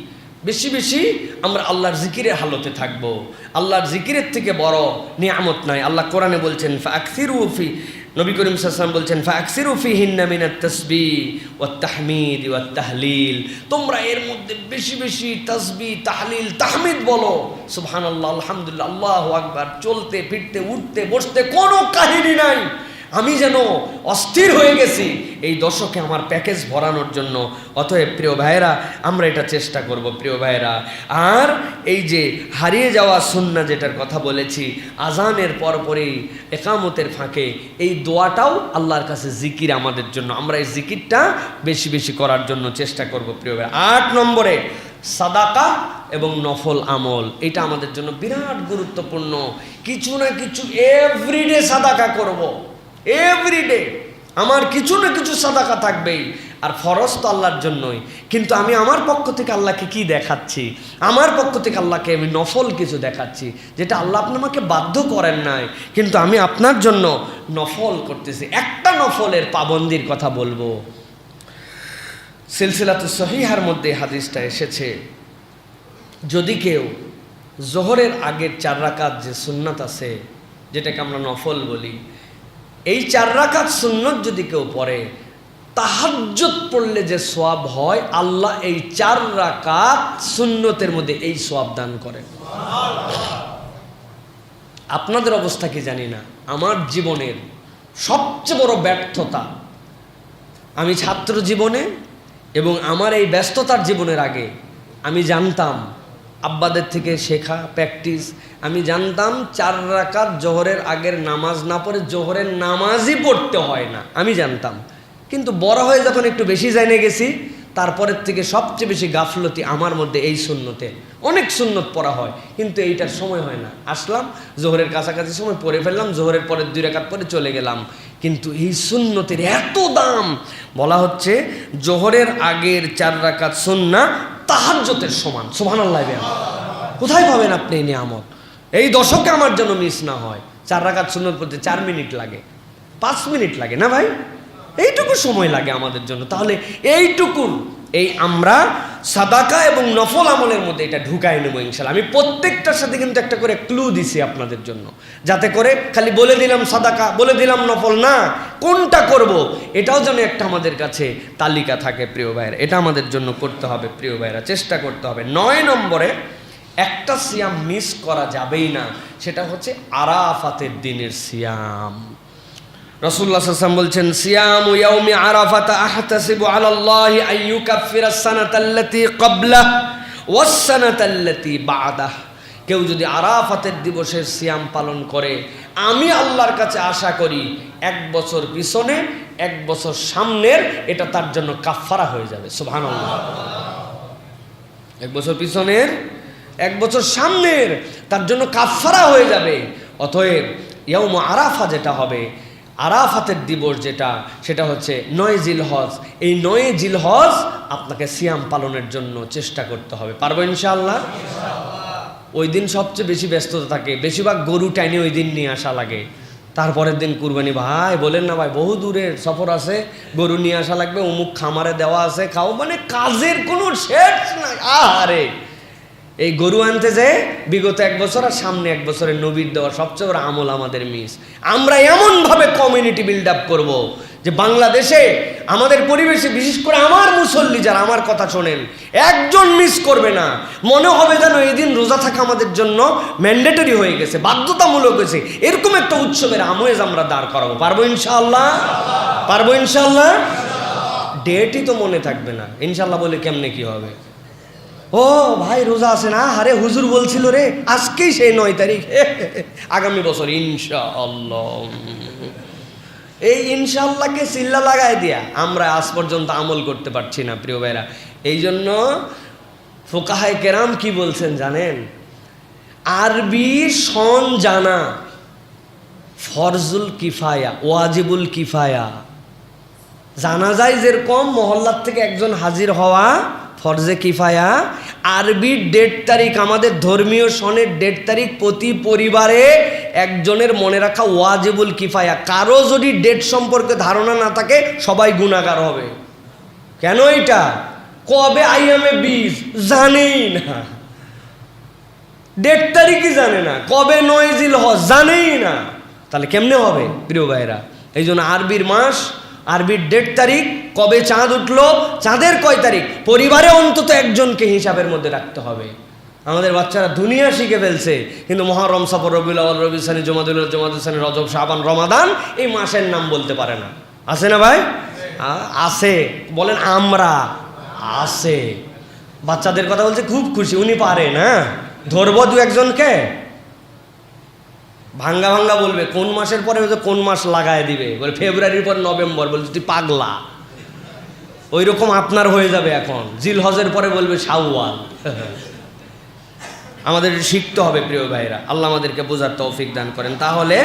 বেশি বেশি আমরা আল্লাহর জিকিরের হালতে থাকবো। আল্লাহর জিকিরের থেকে বড় নিয়ামত নাই। আল্লাহ কোরআনে বলছেন ফাকসিরু ফি, নবী করিম সাল্লাল্লাহু আলাইহি ওয়াসাল্লাম বলছেন ফাকসিরু ফিহিন্না মিনাত তাসবিহ ওয়াত তাহমিদ ওয়াত তাহলিল। তোমরা এর মধ্যে বেশি বেশি তাসবিহ, তাহলিল, তাহমিদ বলো। সুবহানাল্লাহ, আলহামদুলিল্লাহ, আল্লাহু আকবার। চলতে ফিরতে উঠতে বসতে কোনো কাহিনী নাই। আমি যেন অস্থির হয়ে গেছি এই দশকে আমার প্যাকেজ ভরানোর জন্য। অতএব প্রিয় ভাইয়েরা, আমরা এটা চেষ্টা করব প্রিয় ভাইয়েরা। আর এই যে হারিয়ে যাওয়া সুন্নাহ যেটার কথা বলেছি, আজানের পরপরই একামতের ফাঁকে এই দোয়াটাও আল্লাহর কাছে জিকির আমাদের জন্য। আমরা এই জিকিরটা বেশি বেশি করার জন্য চেষ্টা করব প্রিয় ভাইয়েরা। 8 নম্বরে সাদাকা এবং নফল আমল। এটা আমাদের জন্য বিরাট গুরুত্বপূর্ণ। কিছু না কিছু এভরিডে সাদাকা করব, এভরিডে আমার কিছু না কিছু সাদাকা থাকবেই। আর ফরজ তো আল্লাহর জন্যই, কিন্তু আমি আমার পক্ষ থেকে আল্লাহকে কি দেখাচ্ছি? আমার পক্ষ থেকে আল্লাহকে আমি নফল কিছু দেখাচ্ছি, যেটা আল্লাহ আপনি আমাকে বাধ্য করেন নাই, কিন্তু আমি আপনার জন্য নফল করতেছি। একটা নফলের পাবন্দির কথা বলবো। সিলসিলাতুস সহিহার মধ্যে হাদিসটা এসেছে, যদি কেউ জোহরের আগের 4 রাকাত যে সুন্নাত আছে, যেটাকে আমরা নফল বলি, এই 4 রাকাত সুন্নত যদি কেউ পড়ে, তাহাজ্জুদ পড়লে যে সওয়াব হয়, আল্লাহ এই 4 রাকাত সুন্নতের মধ্যে এই সওয়াব দান করেন। আপনাদের অবস্থা কি জানি না, আমার জীবনের সবচেয়ে বড় ব্যর্থতা, আমি ছাত্র জীবনে এবং আমার এই ব্যস্ততার জীবনের আগে আমি জানতাম, আব্বাদের থেকে শেখা প্র্যাকটিস, আমি জানতাম 4 রাকাত জোহরের আগের নামাজ না পড়ে জোহরের নামাজই পড়তে হয় না, আমি জানতাম। কিন্তু বড় হয়ে যখন একটু বেশি জানে গেছি, তারপরের থেকে সবচেয়ে বেশি গাফলতি আমার মধ্যে এই সুন্নতে। অনেক সুন্নত পড়া হয়, কিন্তু এইটার সময় হয় না। আসলাম জোহরের কাছাকাছি সময় পড়ে ফেললাম, জোহরের পরের 2 রাকাত পরে চলে গেলাম। কিন্তু এই সুন্নতের এত দাম, বলা হচ্ছে জোহরের আগের 4 রাকাত সুন্নাহ তাহাজ্জুদের সমান। সুবহানাল্লাহ। কোথায় পাবেন আপনি এই নিয়ামত? এই দশকে আমার জন্য মিস না হয়। 4 রাকাত সুন্নত পড়তে 4 মিনিট লাগে, 5 মিনিট লাগে না ভাই? এইটুকু সময় লাগে আমাদের জন্য। তাহলে এইটুকুন এই আমরা সাদাকা এবং নফল আমলের মধ্যে এটা ঢুকাই নেবো ইনশাআল্লাহ। আমি প্রত্যেকটার সাথে কিন্তু একটা করে ক্লু দিছি আপনাদের জন্য, যাতে করে খালি বলে দিলাম সাদাকা, বলে দিলাম নফল না, কোনটা করব এটাও যেন একটা আমাদের কাছে তালিকা থাকে প্রিয় ভাইয়েরা। এটা আমাদের জন্য করতে হবে প্রিয় ভাইয়েরা, চেষ্টা করতে হবে। 9 নম্বরে একটা সিয়াম মিস করা যাবেই না, সেটা হচ্ছে আরাফাতের দিনের সিয়াম। রাসূলুল্লাহ সাল্লাল্লাহু আলাইহি ওয়াসাল্লাম বলছেন, সিয়ামু ইয়াউমি আরাফাতা আহতাসিবু আলাল্লাহি আন ইউকাফিরাস সানাতাল্লাতী ক্বাবলাহ ওয়াস সানাতাল্লাতী বা'দাহ। কেউ যদি আরাফাতের দিবসের সিয়াম পালন করে, আমি আল্লাহর কাছে আশা করি 1 বছর পিছনে 1 বছর সামনের এটা তার জন্য কাফফারা হয়ে যাবে। সুবহানাল্লাহ। 1 বছর পিছনের 1 বছর সামনের তার জন্য কাফফারা হয়ে যাবে। অতএব ইয়াউম আরাফা যেটা হবে, আরাফাতের দিবস যেটা, সেটা হচ্ছে 9 জিলহজ। এই 9 জিলহজ আপনাকে সিয়াম পালনের জন্য চেষ্টা করতে হবে। পারবো ইনশাআল্লাহ? ওই দিন সবচেয়ে বেশি ব্যস্ততা থাকে, বেশিরভাগ গরু টাইনে ওই দিন নিয়ে আসা লাগে। তারপরের দিন কুরবানি। ভাই বলেন না ভাই, বহু দূরের সফর আছে, গরু নিয়ে আসা লাগবে, অমুক খামারে দেওয়া আছে, খাও, মানে কাজের কোনো শেষ নাই। আরে এই গরু আনতে যে বিগত 1 বছর আর সামনে 1 বছরের নবীর দেওয়া সবচেয়ে বড় আমল আমাদের মিস। আমরা এমনভাবে কমিউনিটি বিল্ড আপ করবো যে বাংলাদেশে আমাদের পরিবেশে, বিশেষ করে আমার মুসল্লি যারা আমার কথা শোনেন, একজন মিস করবে না। মনে হবে যেন এই দিন রোজা থাকা আমাদের জন্য ম্যান্ডেটরি হয়ে গেছে, বাধ্যতামূলক হয়েছে। এরকম একটা উৎসবের আমেজ আমরা দাঁড় করাবো। পারবো ইনশাআল্লাহ? পারবো ইনশাআল্লাহ? ডেটই তো মনে থাকবে না। ইনশাআল্লাহ বলে কেমনে কি হবে? ও ভাই রোজা আছে না, আরে হুজুর বলছিল রে আজকেই সেই 9 তারিখ, আগামী বছর ইনশাআল্লাহ। এই ইনশাআল্লাহকে চিল্লা লাগায় দিয়া আমরা আজ পর্যন্ত আমল করতে পারছি না প্রিয় ভাইরা। এই জন্য ফুকাহায়ে কেরাম কি বলছেন জানেন? আরবি সন জানা ফরজুল কিফায়া, ওয়াজিবুল কিফায়া। জানা যায় যেরকম মহল্লার থেকে একজন হাজির হওয়া ফরজে কিফায়া, আরবির ডেট তারিখ, আমাদের ধর্মীয় সনের ডেট তারিখ প্রতি পরিবারে একজনের মনে রাখা ওয়াজিবুল কিফায়া। কারো যদি ডেট সম্পর্কে ধারণা না থাকে সবাই গুনাহগার হবে। কেন? এটা কবে আইয়ামে 20 জানেই না, ডেট তারিখই জানে না, কবে 9 জিলহজ জানেই না, তাহলে কেমনে হবে প্রিয় ভাইরা? এই জন্য আরবির মাস, আরবির ডেট তারিখ, কবে চাঁদ উঠলো, চাঁদের কয় তারিখ, পরিবারে অন্তত একজনকে হিসাবের মধ্যে রাখতে হবে। আমাদের বাচ্চারা দুনিয়া শিখে ফেলছে, কিন্তু মুহররম, সফর, রবিউল আউয়াল, রবিউল সানি, জমাদুল আউয়াল, জমাদুল সানি, রজব, শাবান, রমাদান, এই মাসের নাম বলতে পারে না। আছে না ভাই? আছে। বলেন আমরা আছে। বাচ্চাদের কথা বলছে, খুব খুশি, উনি পারে না। ধরবো 2-1জনকে, ভাঙ্গা ভাঙ্গা বলবে কোন মাসের পরে কোন মাস লাগায় দিবে, বলে ফেব্রুয়ারির পর নভেম্বর, বলছে তুই পাগলা। ওই রকম আপনার হয়ে যাবে এখন। জিলহজের পরে বলবে শাওয়াল। আমাদের শিখতে হবে প্রিয় ভাইরা, আল্লাহ আমাদেরকে বোঝার তৌফিক দান করেন। তাহলে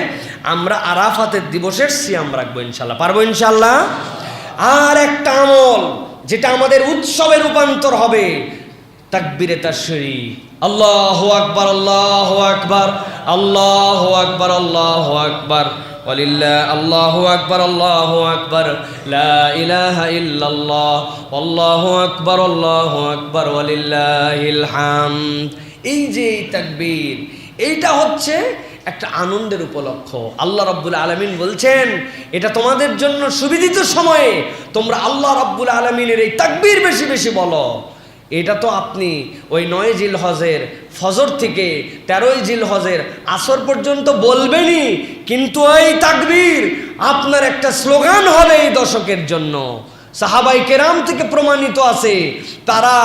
আমরা আরাফাতের দিবসের সিয়াম রাখবো ইনশাল্লাহ। পারবো ইনশাল্লাহ? আর একটা আমল যেটা আমাদের উৎসবে রূপান্তর হবে, তাকবীরে তাশরীক। আল্লাহু আকবার, আল্লাহু আকবার, আল্লাহু আকবার, আল্লাহু আকবার, ওয়ালিল্লাহ, আল্লাহু আকবার, আল্লাহু আকবার, লা ইলাহা ইল্লাল্লাহ, আল্লাহু আকবার, আল্লাহু আকবার, ওয়ালিল্লাহিল হামদ। এই যে এই তাকবীর, এইটা হচ্ছে একটা আনন্দের উপলক্ষ। আল্লাহ রাব্বুল আলামিন বলছেন, এটা তোমাদের জন্য সুবিদিত সময়ে তোমরা আল্লাহ রাব্বুল আলামিনের এই তাকবীর বেশি বেশি বলো। এটা তো আপনি ওই 9 জিলহজের ফজর থেকে 13 জিলহজের আসর পর্যন্ত বলবেনই, কিন্তু এই তাকবীর আপনার একটা স্লোগান হবে এই দশকের জন্য। সাহাবাই কেরাম থেকে প্রমাণিত আছে, তারা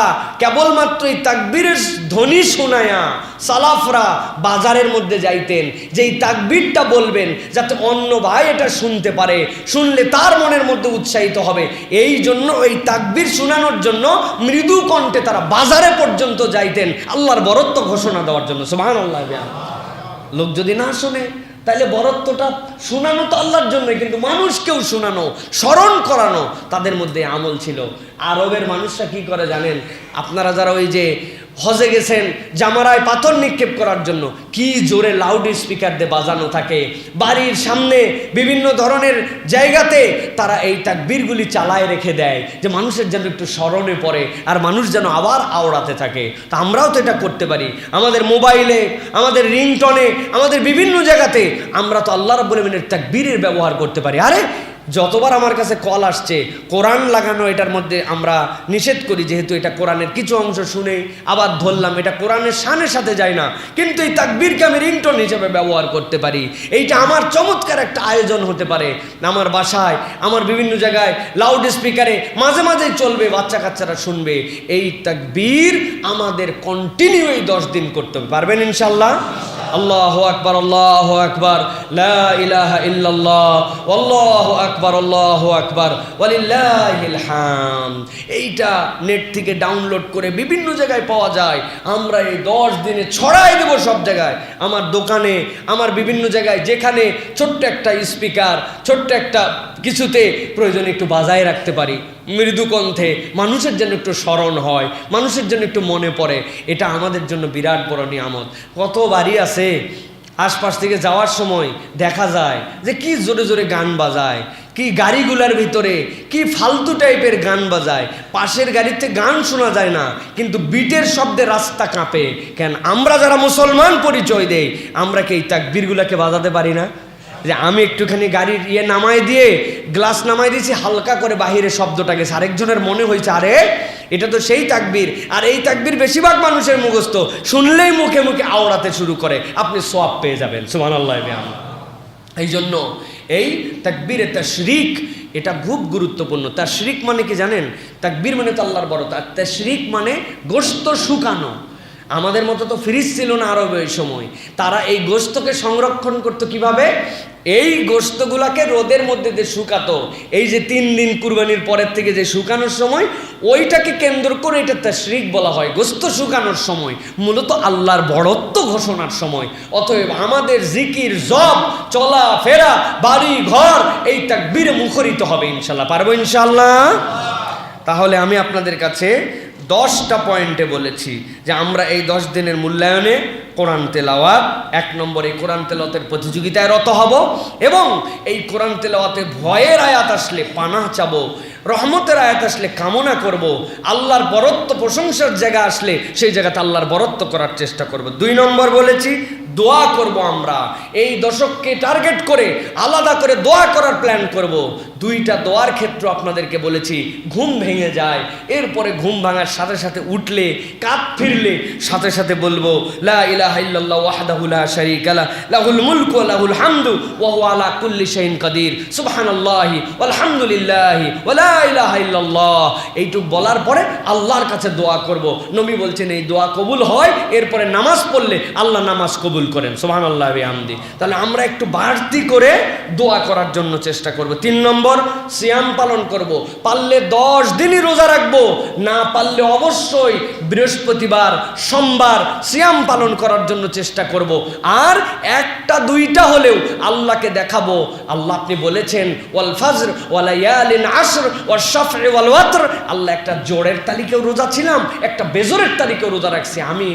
কেবলমাত্র এই তাকবীরের ধ্বনি শোনায়া সালাফরা বাজারের মধ্যে যাইতেন, যে এই তাকবীরটা বলবেন যাতে অন্য ভাই এটা শুনতে পারে, শুনলে তার মনের মধ্যে উৎসাহিত হবে। এই জন্য এই তাকবীর শোনানোর জন্য মৃদু কণ্ঠে তারা বাজারে পর্যন্ত যাইতেন আল্লাহর বরত্ব ঘোষণা দেওয়ার জন্য। সুবহানাল্লাহ। লোক যদি না শোনে তাহলে বরত্বটা শোনানো তো আল্লাহর জন্য, কিন্তু মানুষকেও শোনানো, স্মরণ করানো তাদের মধ্যে আমল ছিল। আরবের মানুষরা কি করে জানেন? আপনারা যারা ওই যে হজে গেছেন, জামারায় পাথর নিক্ষেপ করার জন্য কি জোরে লাউড স্পিকার দিয়ে বাজানো থাকে, বাড়ির সামনে বিভিন্ন ধরনের জায়গাতে তারা এই তাকবীরগুলি চালায় রেখে দেয়, যে মানুষের যেন একটু স্মরণে পড়ে আর মানুষ যেন আবার আওড়াতে থাকে। তা আমরাও তো এটা করতে পারি, আমাদের মোবাইলে, আমাদের রিংটনে, আমাদের বিভিন্ন জায়গাতে আমরা তো আল্লাহ রাব্বুল আলামিনের তাকবীরের ব্যবহার করতে পারি। আরে যতবার আমার কাছে কল আসছে কোরআন লাগানো, এটার মধ্যে আমরা নিষেধ করি, যেহেতু এটা কোরআনের কিছু অংশ শুনে আবার ধরলাম, এটা কোরআনের শানের সাথে যায় না, কিন্তু এই তাকবীরকে আমি রিংটোন হিসেবে ব্যবহার করতে পারি। এইটা আমার চমৎকার একটা আয়োজন হতে পারে। আমার বাসায়, আমার বিভিন্ন জায়গায় লাউড স্পিকারে মাঝে মাঝেই চলবে, বাচ্চা কাচ্চারা শুনবে। এই তাকবীর আমাদের কন্টিনিউ এই 10 দিন করতে হবে। পারবেন ইনশাল্লাহ? আল্লাহু আকবার, আল্লাহু আকবার, লা ইলাহা ইল্লাল্লাহ, আল্লাহু আকবার, আল্লাহু আকবার, ওয়ালিল্লাহিল হামদ। এইটা নেট থেকে ডাউনলোড করে বিভিন্ন জায়গায় পাওয়া যায়। আমরা এই 10 দিনে ছড়াই দেব সব জায়গায়, আমার দোকানে, আমার বিভিন্ন জায়গায়, যেখানে ছোট্ট একটা স্পিকার, ছোট্ট একটা কিছুতে প্রয়োজনে একটু বাজায় রাখতে পারি মৃদু কণ্ঠে, মানুষের জন্য একটু স্মরণ হয়, মানুষের জন্য একটু মনে পড়ে, এটা আমাদের জন্য বিরাট বড় নিয়ামত। কত বাড়ি আছে আশপাশ থেকে যাওয়ার সময় দেখা যায় যে কি জোরে জোরে গান বাজায়, কি গাড়িগুলার ভিতরে কি ফালতু টাইপের গান বাজায়, পাশের গাড়িতে গান শোনা যায় না কিন্তু বিটের শব্দে রাস্তা কাঁপে। কেন? আমরা যারা মুসলমান পরিচয় দেই, আমরা কি এই তাকবীরগুলোকে বাজাতে পারি না? যে আমি একটুখানি গাড়ির নামাই দিয়ে গ্লাস নামাই দিয়েছি, হালকা করে বাহিরে শব্দটা গেছে, আরেকজনের মনে হয়েছে আরে এটা তো সেই তাকবীর। আর এই তাকবীর বেশিরভাগ মানুষের মুখস্থ, শুনলেই মুখে মুখে আওড়াতে শুরু করে, আপনি সওয়াব পেয়ে যাবেন। সুবহানাল্লাহ। এই জন্য এই তাকবীরে তাশরিক এটা খুব গুরুত্বপূর্ণ। তাশরিক মানে কি জানেন? তাকবীর মানে তো আল্লাহর বড়তা, আর তাশরিক মানে গোশত শুকানো। আমাদের মতো তো ফ্রিজ ছিল না আরবে ওই সময়, তারা এই গোশতকে সংরক্ষণ করতো কিভাবে? এই গোশতগুলাকে রোদের মধ্যে যে শুকাতো, এই যে 3 দিন কুরবানির পরের থেকে যে শুকানোর সময়, ওইটাকে কেন্দ্র করে এটা তাশরিক বলা হয়। গোশত শুকানোর সময় মূলত আল্লাহর বড়ত্ব ঘোষণার সময়। অতএব আমাদের জিকির, জপ, চলা ফেরা, বাড়ি ঘর এই তাকবীরে মুখরিত হবে ইনশাল্লাহ। পারবো ইনশাল্লাহ? তাহলে আমি আপনাদের কাছে 10টা পয়েন্টে বলেছি যে আমরা এই 10 দিনের মূল্যায়নে কোরআন তেলাওয়াত, 1 নম্বরে কোরআন তেলাওয়াতের প্রতিযোগিতায় রত হব এবং এই কোরআন তেলাওয়াতে ভয়ের আয়াত আসলে পানাহ চাবো, রহমতের আয়াত আসলে কামনা করব, আল্লাহর বরত্ব প্রশংসার জায়গা আসলে সেই জায়গাতে আল্লাহর বরত্ব করার চেষ্টা করব। 2 নম্বর বলেছি দোয়া করব। আমরা এই দশককে টার্গেট করে আলাদা করে দোয়া করার প্ল্যান করব। 2টা দোয়ার ক্ষেত্র আপনাদেরকে বলেছি। ঘুম ভেঙে যায়, এরপরে ঘুম ভাঙার সাথে সাথে উঠলে, কাঁধ ফিরলে সাথে সাথে বলবো লা ইলাহা ইল্লাল্লাহ ওয়াহদাহু লা শারীকা লাহু লাহুল মুলকু ওয়া লাহুল হামদু ওয়া হুয়া আলা কুল্লি শাইইন কাদির সুবহানাল্লাহি ওয়ালহামদুলিল্লাহি ওয়া লা ইলাহা ইল্লাল্লাহ। এইটুক বলার পরে আল্লাহর কাছে দোয়া করব। নবী বলছেন এই দোয়া কবুল হয় এরপরে নামাজ পড়লে আল্লাহ নামাজ কবুল করেন। সুবহানাল্লাহি ওয়া বিহামদি। তাহলে আমরা একটু বাড়তি করে দোয়া করার জন্য চেষ্টা করব। 3 নম্বর সিয়াম পালন করব। পারলে 10 দিনই রোজা রাখবো, না পারলে অবশ্যই বৃহস্পতিবার, সোমবার সিয়াম পালন করার জন্য চেষ্টা করব। আর 1টা 2টা হলেও আল্লাহকে দেখাবো, আল্লাহ আপনি বলেছেন ওয়াল ফাজর ওয়া লায়ালিন আশর ওয়াশ শাফঈ ওয়াল ওয়াতর। আল্লাহ একটা জোরের তালিকাও রোজা ছিলাম, একটা বেজরের তালিকাও রোজা রাখছি, আমি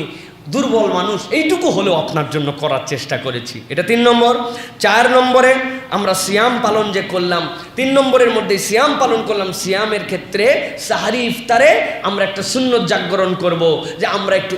দুর্বল মানুষ, এইটুকু হলেও আপনার জন্য করার চেষ্টা করেছি। এটা 3 নম্বর। 4 নম্বরে আমরা সিয়াম পালন যে করলাম, 3 নম্বরের মধ্যে সিয়াম পালন করলাম, সিয়ামের ক্ষেত্রে সাহারি ইফতারে আমরা একটা সুন্নত জাগরণ করব যে আমরা একটু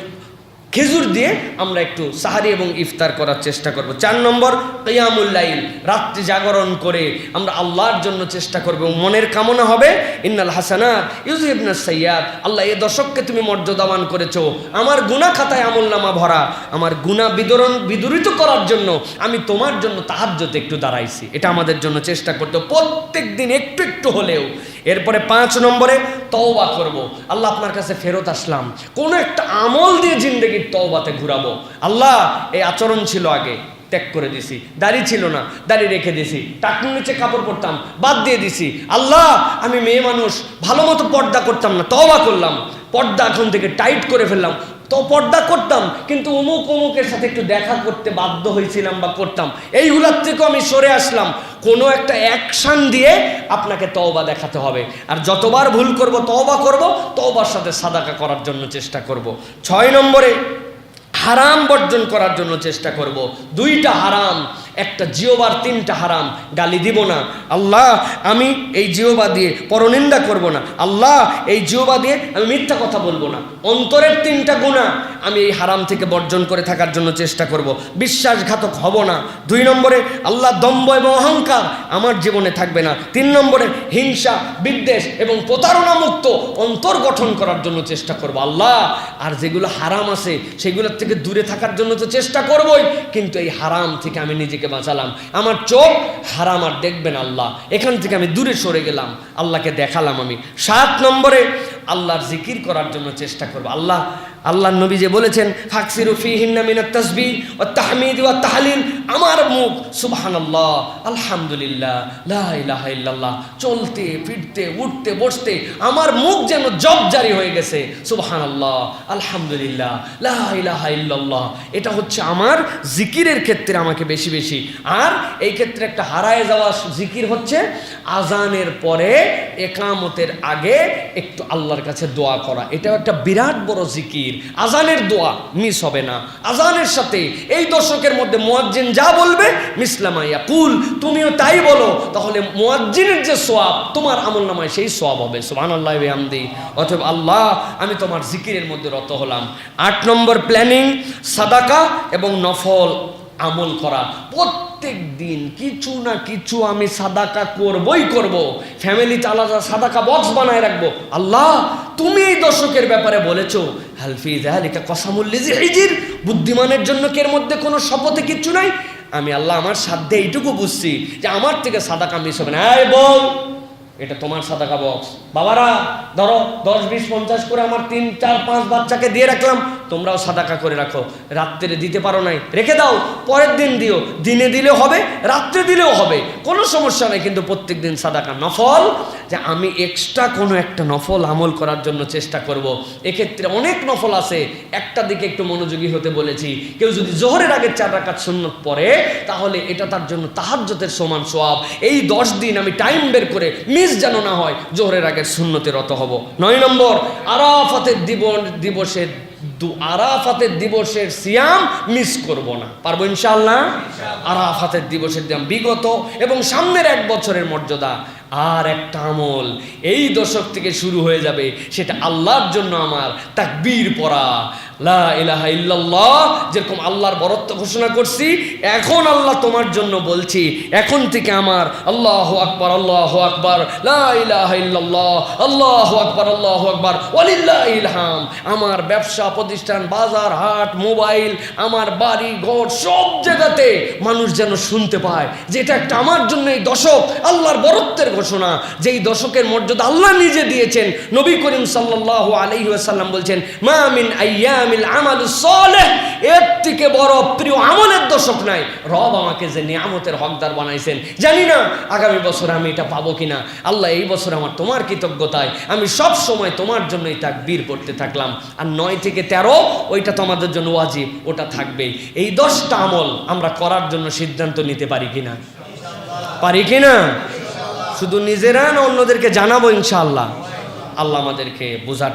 খেজুর দিয়ে আমরা একটু সাহারি এবং ইফতার করার চেষ্টা করব। 4 নম্বর কিয়ামুল লাইল, রাত্রি জাগরণ করে আমরা আল্লাহর জন্য চেষ্টা করব। মনের কামনা হবে ইন্নাল হাসানাত ইউযহিবনাস সাইয়্যাত। আল্লাহ এই দশককে তুমি মর্যাদাবান করেছো, আমার গুনাহ খাতায় আমলনামা ভরা, আমার গুনাহ বিদূরিত করার জন্য আমি তোমার জন্য তাহাজ্জুদে একটু দাঁড়াইছি। এটা আমাদের জন্য চেষ্টা করতে প্রত্যেক দিন একটু একটু হলেও। এরপরে 5 নম্বরে তওবা করব। আল্লাহ আপনার কাছে ফেরত আসলাম, কোনো একটা আমল দিয়ে জিন্দেগির তওবাতে ঘুরাবো। আল্লাহ এই আচরণ ছিল আগে, ত্যাগ করে দিছি, দাড়ি ছিল না, দাড়ি রেখে দিছি, টাকনুর নিচে কাপড় পরতাম, বাদ দিয়ে দিছি। আল্লাহ আমি মেয়ে মানুষ, ভালো মতো পর্দা করতাম না, তওবা করলাম, পর্দা এখন থেকে টাইট করে ফেললাম। তো পর্দা করতাম কিন্তু অমুকের সাথে একটু দেখা করতে বাধ্য হয়েছিলাম বা করতাম, এইগুলার থেকেও আমি সরে আসলাম। কোনো একটা অ্যাকশান দিয়ে আপনাকে তওবা দেখাতে হবে। আর যতবার ভুল করব তওবা করব, তওবার সাথে সাদাকা করার জন্য চেষ্টা করব। 6 নম্বরে হারাম বর্জন করার জন্য চেষ্টা করব। 2টা হারাম, একটা জিহ্বার, 3টা হারাম। গালি দিব না আল্লাহ, আমি এই জিহ্বা দিয়ে পরনিন্দা করব না আল্লাহ, এই জিহ্বা দিয়ে আমি মিথ্যা কথা বলবো না। অন্তরের 3টা গুনাহ আমি এই হারাম থেকে বর্জন করে থাকার জন্য চেষ্টা করব। বিশ্বাসঘাতক হব না। 2 নম্বরে আল্লাহ দম্ভ এবং অহংকার আমার জীবনে থাকবে না। 3 নম্বরে হিংসা, বিদ্বেষ এবং প্রতারণা মুক্ত অন্তর গঠন করার জন্য চেষ্টা করব আল্লাহ। আর যেগুলো হারাম আছে সেগুলোর থেকে দূরে থাকার জন্য তো চেষ্টা করবই, কিন্তু এই হারাম থেকে আমি নিজেকে বাঁচালাম। আমার চোখ হারাম আর দেখবেন আল্লাহ, এখান থেকে আমি দূরে সরে গেলাম, আল্লাহকে দেখালাম আমি। 7 নম্বরে আল্লাহর জিকির করার জন্য চেষ্টা করব। আল্লাহ আল্লাহর নবী যে বলেছেন ফাকসিরু ফিহিন্না মিনাত তাসবিহ ওয়াত তাহমিদ ওয়াত তাহলিল, আমার মুখ সুবহানাল্লাহ, আলহামদুলিল্লাহ, লা ইলাহা ইল্লাল্লাহ, চলতে ফিরতে উঠতে বসতে আমার মুখ যেন জপ জারি হয়ে গেছে। সুবহানাল্লাহ, আলহামদুলিল্লাহ, লা ইলাহা ইল্লাল্লাহ। এটা হচ্ছে আমার জিকিরের ক্ষেত্রে আমাকে বেশি বেশি। আর এই ক্ষেত্রে একটা হারায় যাওয়া জিকির হচ্ছে আজানের পরে একামতের আগে একটু আল্লাহর কাছে দোয়া করা। এটাও একটা বিরাট বড় জিকির। আজানের দোয়া মিস হবে না। আজানের সাথে এই দশকের মধ্যে মুয়াজ্জিন যা বলবে মিসলামা ইয়াকুল, তুমিও তাই বলো, তাহলে মুয়াজ্জিনের যে সওয়াব তোমার আমলনামায় সেই সওয়াব হবে। সুবহানাল্লাহি ওয়া বিহামদিহি। অতএব আল্লাহ, আমি তোমার জিকিরের মধ্যে রত হলাম। 8 নম্বর প্ল্যানিং, সাদাকা এবং নফল আমল করা। প্রত্যেক দিন কিছু না কিছু আমি সাদাকা করবই করব। ফ্যামিলিতে আলাদা সাদাকা বক্স বানায় রাখবো। আল্লাহ, তুমি এই দশকের ব্যাপারে বলেছো হাল ফি যালিকা কসামুল লিজি হিজির, বুদ্ধিমানের জন্য কি এর মধ্যে কোনো শপথে কিচ্ছু নাই? আমি আল্লাহ আমার সাধ্যে এইটুকু বুঝছি যে আমার থেকে সাদাকা মিস হবে না। এই বল, এটা তোমার সাদাকা বক্স। বাবারা ধরো 10, 20, 50 করে আমার 3, 4, 5 বাচ্চাকে দিয়ে রাখলাম, তোমরাও সাদাকা করে রাখো। রাত্রে দিতে পারো নাই, রেখে দাও, পরের দিন দিও। দিনে দিলেও হবে, রাত্রে দিলেও হবে, কোনো সমস্যা নেই। কিন্তু প্রত্যেক দিন সাদাকা। নফল, যে আমি এক্সট্রা কোনো একটা নফল আমল করার জন্য চেষ্টা করব। এক্ষেত্রে অনেক নফল আছে, একটা দিকে একটু মনোযোগী হতে বলেছি। কেউ যদি জোহরের আগে 4 রাকাত সুন্নত পড়ে, তাহলে এটা তার জন্য তাহাজ্জুদের সমান সওয়াব। এই 10 দিন আমি টাইম বের করে মিস যেন না হয়, জোহরের আগের সুন্নতে রত হব। 9 নম্বর, আরাফাতের দিবসের সিয়াম মিস করব না। পারবো ইনশাআল্লাহ? আরাফাতের দিবসের দিন বিগত এবং সামনের 1 বছরের মর্যাদা। আর একটা আমল এই দশক থেকে শুরু হয়ে যাবে, সেটা আল্লাহর জন্য আমার তাকবীর পড়া, লা ইলাহা ইল্লাল্লাহ। যেরকম আল্লাহর বরত্ব ঘোষণা করছি, এখন আল্লাহ তোমার জন্য বলছি, এখন থেকে আমার আল্লাহু আকবার, আল্লাহু আকবার, লা ইলাহা ইল্লাল্লাহ, আল্লাহু আকবার, আল্লাহু আকবার, ওয়ালিল্লাহিল হামদ। আমার ব্যবসা প্রতিষ্ঠান, বাজার হাট, মোবাইল, আমার বাড়ি ঘর, সব জায়গাতে মানুষ যেন শুনতে পায় যে এটা একটা আমার জন্য এই দশক আল্লাহর বরত্বের ঘোষণা। যেই দশকের মর্যাদা আল্লাহ নিজে দিয়েছেন। নবী করিম সাল্লাল্লাহু আলাইহি ওয়াসাল্লাম বলছেন, মা মিন আইয়ামিল আমালুস সালেহ, এর থেকে বড় প্রিয় আমলের দশক নাই। রব আমাকে যে নিয়ামতের হকদার বানাইছেন, জানি না আগামী বছর আমি এটা পাবো কিনা। আল্লাহ, এই বছর আমার তোমার কৃতজ্ঞতায় আমি সব সময় তোমার জন্যই তাকবীর করতে থাকলাম। আর 9 থেকে 13 ওইটা তো আমাদের জন্য ওয়াজিব, ওটা থাকবেই। এই 10টা আমল আমরা করার জন্য সিদ্ধান্ত নিতে পারি কিনা? পারি কিনা? শুধু নিজেরা না অন্যদেরকে জানাবো ইনশাআল্লাহ। আল্লাহ আমাদেরকে বোঝার